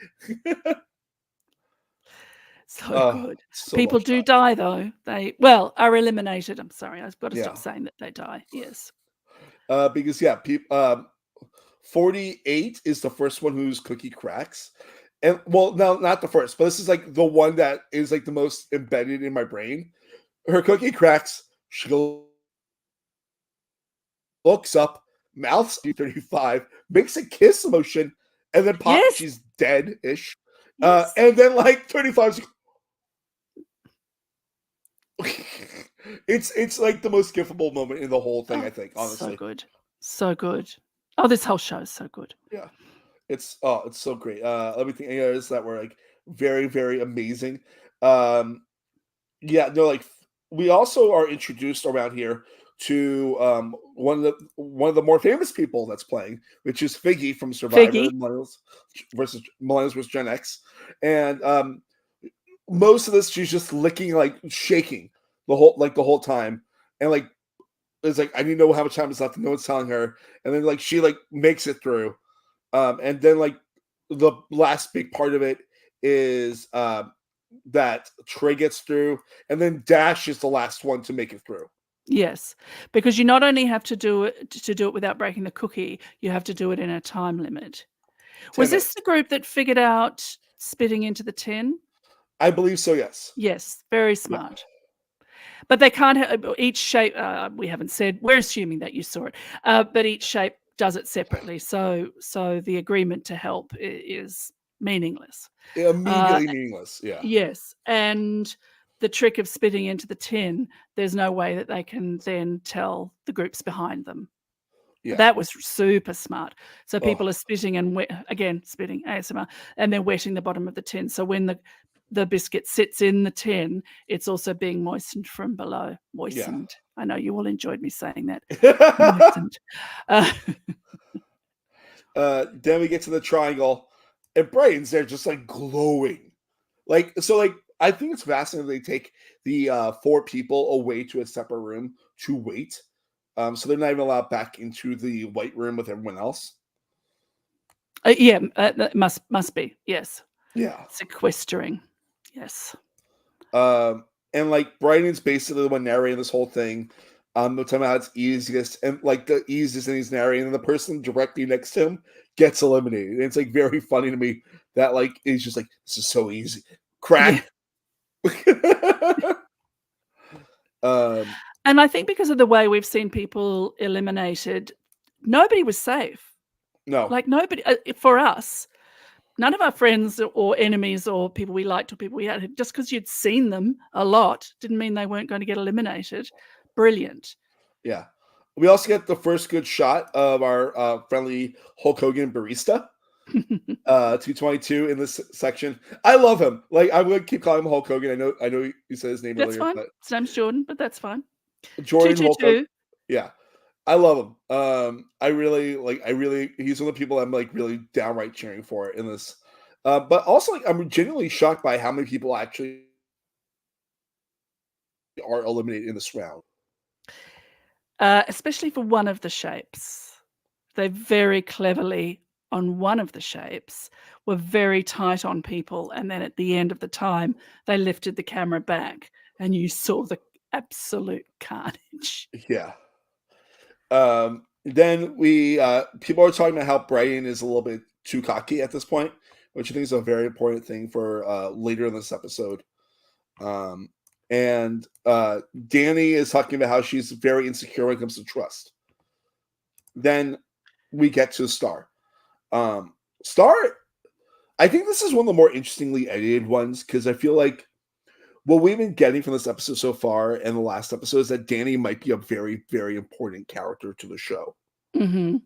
So good. People do die though. They are eliminated. I'm sorry. I've got to stop saying that they die. Yes. Because 48 is the first one whose cookie cracks. And no, not the first, but this is like the one that is like the most embedded in my brain. Her cookie cracks. She looks up, mouths 35, makes a kiss motion, and then pops. She's dead-ish. And then like 35. It's like the most giftable moment in the whole thing. I think honestly, so good. Oh, this whole show is so good. Yeah. It's so great. Everything areas that were like very, very amazing. Like we also are introduced around here to one of the more famous people that's playing, which is Figgy from Survivor, Millennials versus Gen X. And most of this she's just licking, like shaking the whole time. And like it's like I need to know how much time is left, and no one's telling her. And then like she like makes it through. And then like the last big part of it is that Trey gets through, and then Dash is the last one to make it through. Yes, because you not only have to do it without breaking the cookie, you have to do it in a time limit. 10 Was this minutes. the group that figured out spitting into the tin? I believe so, yes. Yes, very Yeah. smart. But they can't have each shape. We haven't said. We're assuming that you saw it, but each shape does it separately. So the agreement to help is meaningless. Immediately meaningless. Yeah. Yes, and the trick of spitting into the tin, there's no way that they can then tell the groups behind them. Yeah. That was super smart. So people Oh, are spitting and again spitting ASMR, and they're wetting the bottom of the tin. So when the biscuit sits in the tin, it's also being moistened from below. Moistened. I know you all enjoyed me saying that. yeah. Moistened. Then we get to the triangle, and Brian's there just like glowing. Like, so like I think it's fascinating they take the 4 people away to a separate room to wait. So they're not even allowed back into the white room with everyone else. Yeah, that must be. Yes. Yeah. Sequestering. Yes. And like Brian's basically the one narrating this whole thing. The time how it's easiest, and like the easiest, and he's narrating, and the person directly next to him gets eliminated. And it's like very funny to me that like it's just like this is so easy. Yeah. Crack. um, And I think because of the way we've seen people eliminated, nobody was safe. no. Like nobody for us, none of our friends or enemies or people we liked or people we had, just because you'd seen them a lot didn't mean they weren't going to get eliminated. Brilliant. Yeah. We also get the first good shot of our friendly Hulk Hogan barista. 222 in this section. I love him. Like I'm gonna keep calling him Hulk Hogan. I know you said his name That's earlier, fine. but His name's Jordan, but that's fine. Jordan Hulk Hogan. 222. Yeah. I love him. I really he's one of the people I'm like really downright cheering for in this. But also like I'm genuinely shocked by how many people actually are eliminated in this round. Especially for one of the shapes. They very cleverly, on one of the shapes, were very tight on people, and then at the end of the time, they lifted the camera back, and you saw the absolute carnage. Yeah. Then we people are talking about how Brian is a little bit too cocky at this point, which I think is a very important thing for later in this episode. And Danny is talking about how she's very insecure when it comes to trust. Then we get to Star. Star, I think this is one of the more interestingly edited ones because I feel like what we've been getting from this episode so far and the last episode is that Danny might be a very, very important character to the show. Mm-hmm.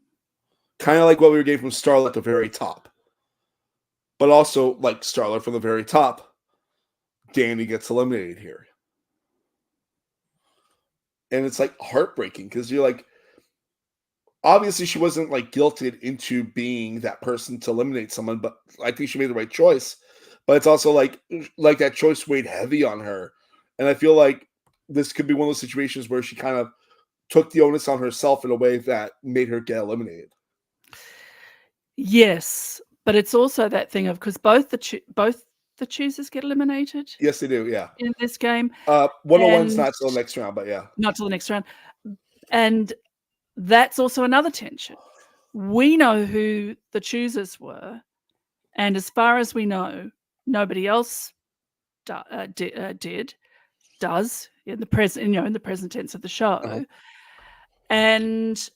Kind of like what we were getting from Starlet at the very top. But also, like Starlet from the very top, Danny gets eliminated here. And it's like heartbreaking because you're like, obviously she wasn't like guilted into being that person to eliminate someone, but I think she made the right choice. But it's also like that choice weighed heavy on her. And I feel like this could be one of those situations where she kind of took the onus on herself in a way that made her get eliminated. Yes, but it's also that thing of because both the choosers get eliminated Yes, they do. Yeah. in this game. 101's And not till the next round, but yeah. not till the next round. And that's also another tension. We know who the choosers were, and as far as we know, nobody else does in the present, in the present tense of the show, and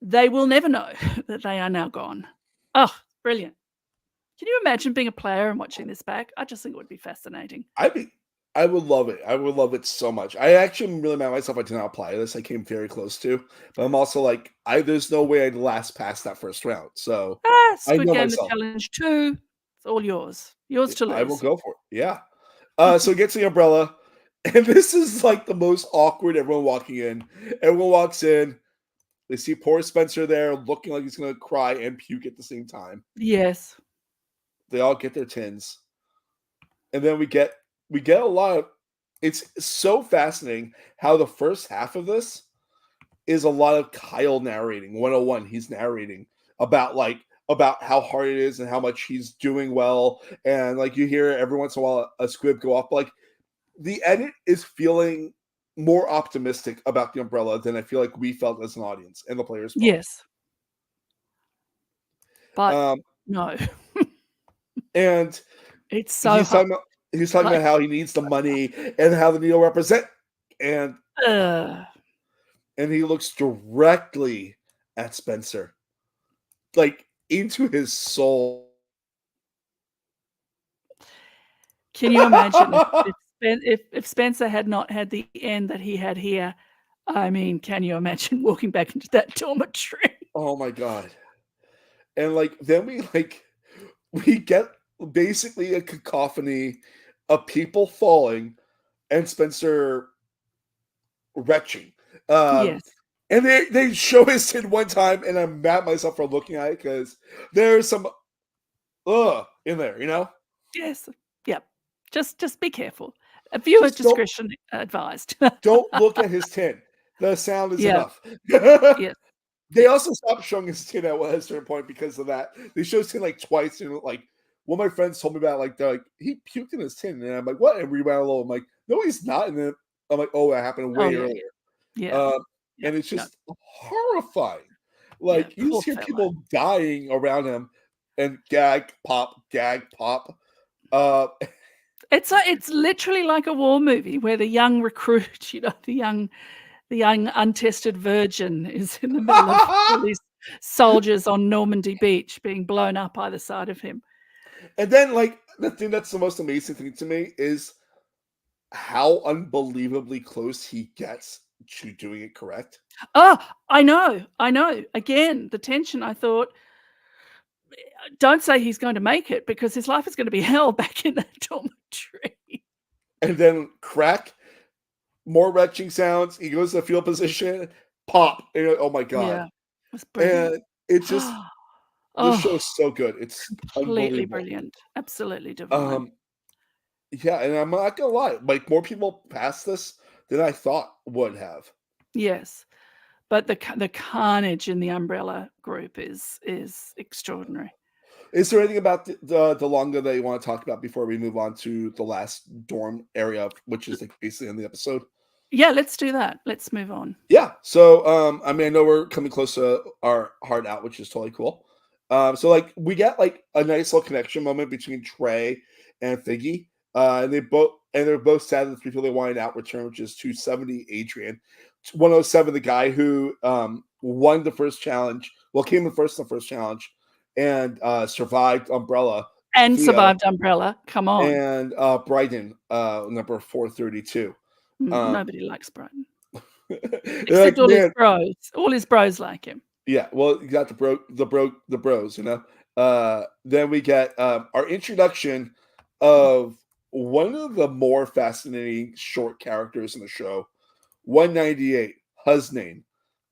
they will never know that they are now gone. Oh, brilliant! Can you imagine being a player and watching this back? I just think it would be fascinating. I would love it. I would love it so much. I actually am really mad at myself I did not apply this. I came very close to, but I'm also like, there's no way I'd last past that first round. So I Squid know Game, the myself. challenge 2. It's all yours. Yours to lose. I will go for it. Yeah. So it gets the umbrella, and this is like the most awkward. Everyone walking in. Everyone walks in. They see poor Spencer there, looking like he's gonna cry and puke at the same time. Yes. They all get their tins, and then we get a lot of. It's so fascinating how the first half of this is a lot of Kyle narrating 101. He's narrating about like about how hard it is and how much he's doing well. And like you hear every once in a while a squib go off. Like the edit is feeling more optimistic about the umbrella than I feel like we felt as an audience and the players felt. Yes. But Um, no, and it's so hard. he's talking Like, about how he needs the money and how the needle represent and he looks directly at Spencer, like into his soul. can you imagine if Spencer had not had the end that he had here? I mean, can you imagine walking back into that dormitory? Oh my god. And like then we get basically a cacophony of people falling and Spencer retching. Yes. And they show his tin one time, and I'm mad at myself for looking at it because there's some in there, you know? Yes. Yep. Just be careful. A viewer Just don't discretion advised. don't look at his tin. The sound is Yeah. enough. Yes. They also stopped showing his tin at a certain point because of that. They showed his tin like twice, and like one of my friends told me about it, like they're like he puked in his tin, and I'm like, what? And rewound a little. I'm like, no, he's not. And then I'm like, oh, that happened way Oh, earlier. yeah. And it's No. just horrifying. Yeah, Like you poor just hear fella. people dying around him, and gag pop. It's literally like a war movie where the young recruit, you know, the young untested virgin is in the middle of all these soldiers on Normandy Beach being blown up either side of him. And then, like, the thing that's the most amazing thing to me is how unbelievably close he gets to doing it correct. Oh, I know. Again, the tension, I thought, don't say he's going to make it because his life is going to be hell back in that dormitory. And then crack, more retching sounds. He goes to the field position, pop. And you're like, oh my god! Yeah, it was brilliant. And it's just the show's so good. It's completely unbelievable. Brilliant. Absolutely divine. Yeah, and I'm not gonna lie, like more people passed this than I thought would have. Yes. But the carnage in the Umbrella group is extraordinary. Is there anything about the longer that you want to talk about before we move on to the last dorm area, which is like basically in the episode? Yeah, let's do that. Let's move on. Yeah. So I mean I know we're coming close to our hard out, which is totally cool. So like we get like a nice little connection moment between Trey and Figgy. And they're both sad that the three people they wanted out return, which is 270 Adrian, 107 the guy who won the first challenge, came in first in the first challenge, and survived Umbrella. And Theo, survived Umbrella. Come on. and Brighton, number 432. Nobody likes Brighton. like, Except all his bros. All his bros like him. Yeah, well, you got the bros, you know. Then we get our introduction of one of the more fascinating short characters in the show, 198, Husname.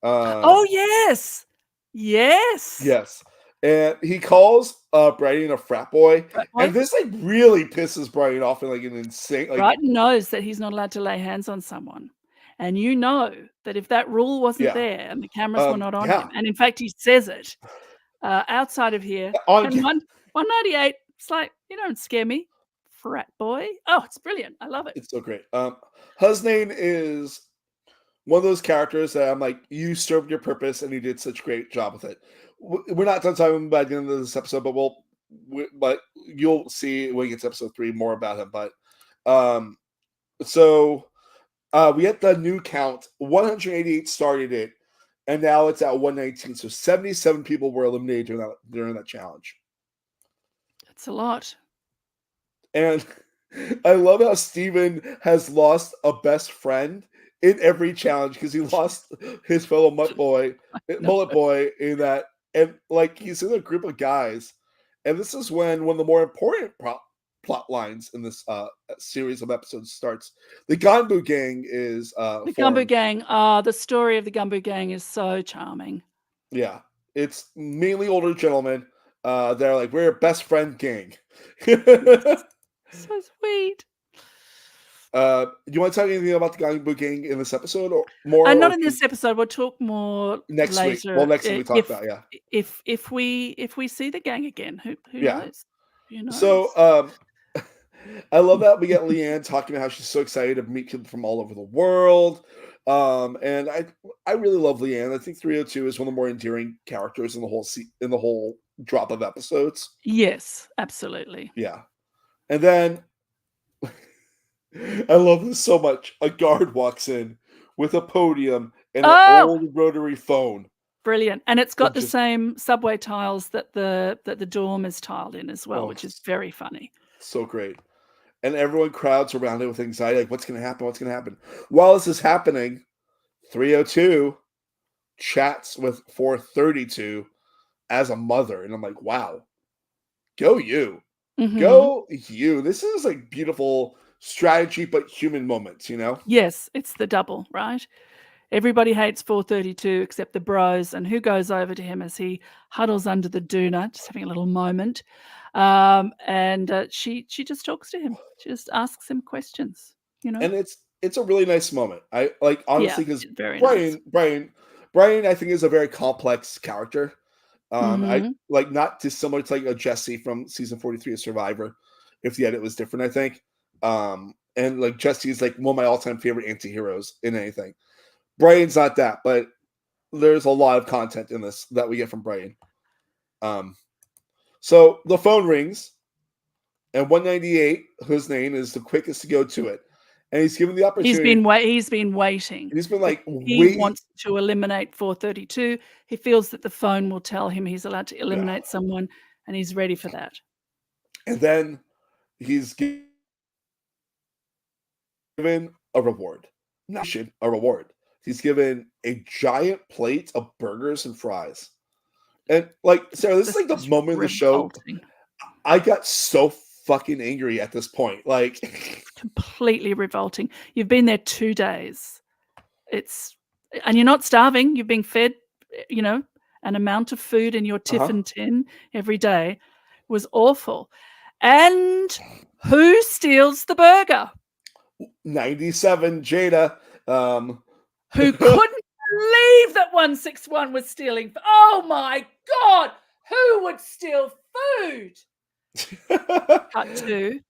Oh yes, Yes, and he calls Brighton a frat boy, and this like really pisses Brighton off in like an insane. Like, Brighton knows that he's not allowed to lay hands on someone, and you know that if that rule wasn't there and the cameras were not on him, and in fact he says it outside of here, and 198, it's like, you don't scare me, frat boy. Oh, it's brilliant. I love it. It's so great. Husname is one of those characters that I'm like, you served your purpose and you did such a great job with it. We're not done talking about the end of this episode, but you'll see when we get to episode 3 more about him. But so we get the new count. 188 started it, and now it's at 119. So 77 people were eliminated during that challenge. That's a lot. And I love how Steven has lost a best friend in every challenge because he lost his fellow mullet boy in that, and like he's in a group of guys, and this is when one of the more important plot lines in this series of episodes starts. The Ganbu gang is the Gumbo gang. The story of the Gumbo gang is so charming. Yeah, it's mainly older gentlemen. They're like, we're a best friend gang. So sweet. Do you want to tell me anything about the Gangbu Gang in this episode, or more, And not or in this episode. We'll talk more next week? later. Well, next week we talk about, yeah, If we see the gang again, who yeah. knows? Who knows? So, I love that we get Leanne talking about how she's so excited to meet people from all over the world. And I really love Leanne. I think 302 is one of the more endearing characters in the whole drop of episodes. Yes, absolutely. Yeah. And then I love this so much. A guard walks in with a podium and an Oh, old rotary phone. brilliant! And it's got the just same subway tiles that the dorm is tiled in as well, oh, which is very funny. so great. And everyone crowds around it with anxiety, like, what's going to happen? What's going to happen? While this is happening, 302 chats with 432 as a mother. And I'm like, wow, go you. Mhm. Go you. This is like beautiful strategy, but human moments, you know? Yes, it's the double, right? Everybody hates 432 except the bros, and who goes over to him as he huddles under the doona, just having a little moment. And she just talks to him. She just asks him questions, you know? And it's a really nice moment. I like, Yeah, honestly, because it's very nice. Brian, I think, is a very complex character. I Mhm. like, not dissimilar to like a Jesse from season 43 of Survivor, if the edit was different, I think. And like, Jesse is like one of my all-time favorite anti-heroes in anything. Brian's not that, but there's a lot of content in this that we get from Brian. So the phone rings, and 198, whose name is the quickest to go to it, and he's given the He's opportunity. been waiting. He's been like, He wait, wants to eliminate 432. He feels that the phone will tell him he's allowed to yeah. eliminate someone, and he's ready for that. And then he's given a reward. Not a reward. He's given a giant plate of burgers and fries. And like, Sarah, this is like the moment in the show revolting. I got so fucking angry at this point. Like, Completely revolting. You've been there 2 days. And you're not starving. You're being fed, you know, an amount of food in your tiffin tin every day. Was awful. And who steals the burger? 97 Jada. Who couldn't believe that 161 was stealing. Oh my God! Who would steal food? Cut to.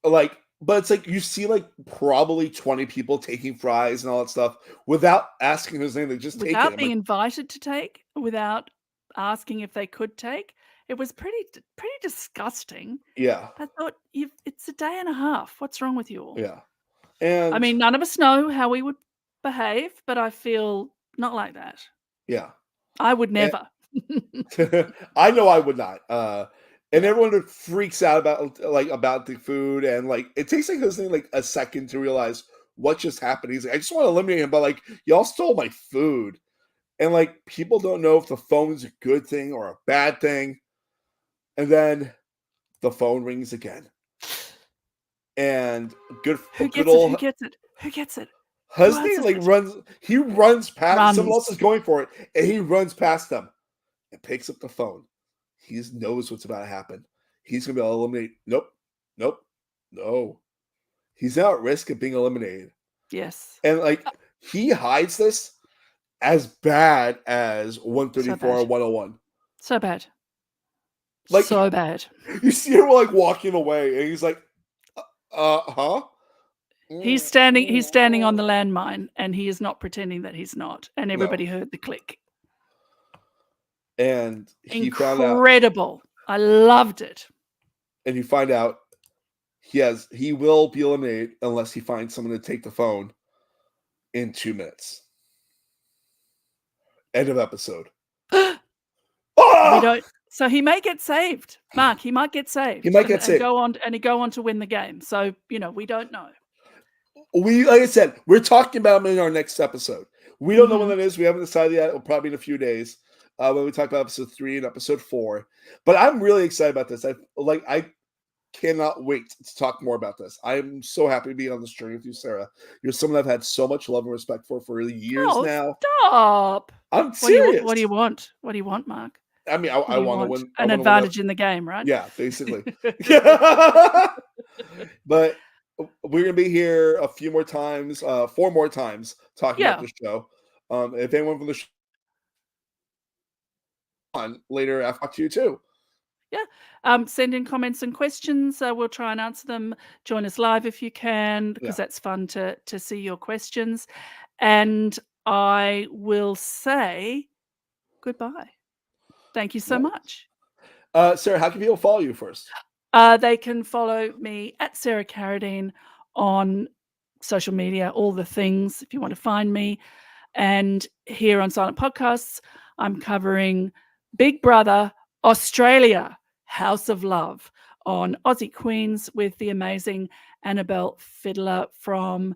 Like, but it's like you see like probably 20 people taking fries and all that stuff without asking whose name. They just take it. Without being invited to take, without asking if they could take. It was pretty disgusting. Yeah. I thought, it's a day and a half. What's wrong with you all? Yeah. And I mean, none of us know how we would behave, but I feel not like that. yeah. I would never. I know I would not. And everyone freaks out about the food, and like it takes like this thing like a second to realize what just happened. He's like, I just want to eliminate him, but like, y'all stole my food. And like, people don't know if the phone's a good thing or a bad thing. And then the phone rings again. And Who gets it? Husney like runs past someone else is going for it, and he runs past them and picks up the phone. He knows what's about to happen. He's gonna be able to eliminate. Nope, no. He's now at risk of being eliminated. Yes. And like, he hides this as bad as 134 and 101. So bad. Like, so bad. You see him like walking away, and he's like, huh? He's standing on the landmine, and he is not pretending that he's not. And everybody heard the click. And he incredible. I loved it. And you find out he will be eliminated unless he finds someone to take the phone in 2 minutes. End of episode. We don't. So he may get saved, Mark. He might get saved. He might get saved. And go on to win the game. So we don't know. Like I said, we're talking about him in our next episode. We don't know when that is. We haven't decided yet. It'll probably be in a few days. When we talk about episode 3 and episode 4. But I'm really excited about this. I cannot wait to talk more about this. I'm so happy to be on this journey with you, Sarah. You're someone I've had so much love and respect for years now. Stop. I'm serious. What do you want? What do you want, Mark? I mean, I want to win. An advantage in the game, right? Yeah, basically. But we're gonna be here a few more times, 4 more times talking about Yeah. the show. If anyone from the show on later, I'll talk to you too. Yeah. Send in comments and questions. We'll try and answer them. Join us live if you can, Yeah. because that's fun to see your questions. And I will say goodbye. Thank you so Nice. much. Sarah, how can people follow you first? They can follow me at Sarah Carradine on social media, all the things if you want to find me. And here on Silent Podcasts, I'm covering Big Brother Australia, House of Love on Aussie Queens with the amazing Annabelle Fiddler from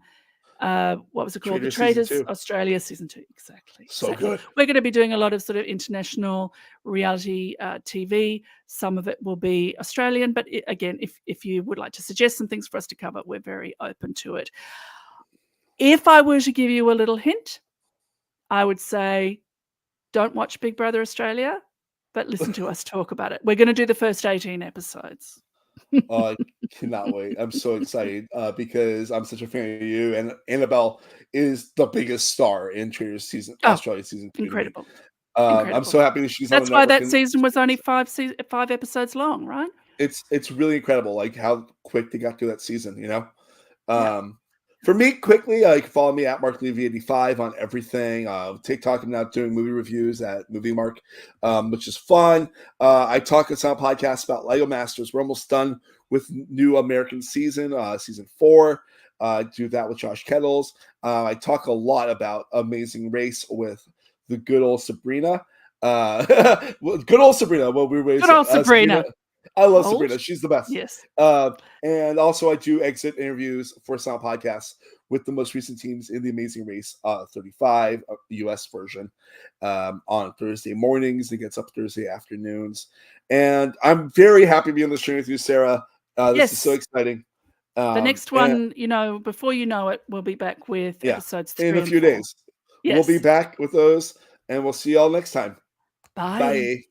what was it called? The Traitors season Traders 2. Australia season 2. Exactly. So good. We're going to be doing a lot of sort of international reality TV. Some of it will be Australian, but again, if you would like to suggest some things for us to cover, we're very open to it. If I were to give you a little hint, I would say don't watch Big Brother Australia, but listen to us talk about it. We're going to do the first 18 episodes. Oh, I cannot wait. I'm so excited because I'm such a fan of you, and Annabelle is the biggest star in Oh, Australia season 2 to me. incredible. I'm Incredible. so happy she's on the That's why network, that and season was only 5 episodes long, right? it's really incredible, like how quick they got through that season. Yeah. For me, quickly, you can follow me at Mark Levy85 on everything. TikTok, I'm now doing movie reviews at Movie Mark, which is fun. I talk on some podcasts about Lego Masters. We're almost done with new American season 4. Do that with Josh Kettles. I talk a lot about Amazing Race with the good old Sabrina. Good old Sabrina. Well, we raised Good old Sabrina. I love Old? Sabrina. She's the best. Yes. And also, I do exit interviews for Sound Podcasts with the most recent teams in the Amazing Race 35, the US version, on Thursday mornings. It gets up Thursday afternoons. And I'm very happy to be on the stream with you, Sarah. This is so Yes. exciting. The next one, before you know it, we'll be back with episodes 3 in a and few 4. days. Yes. We'll be back with those, and we'll see y'all next time. Bye. Bye.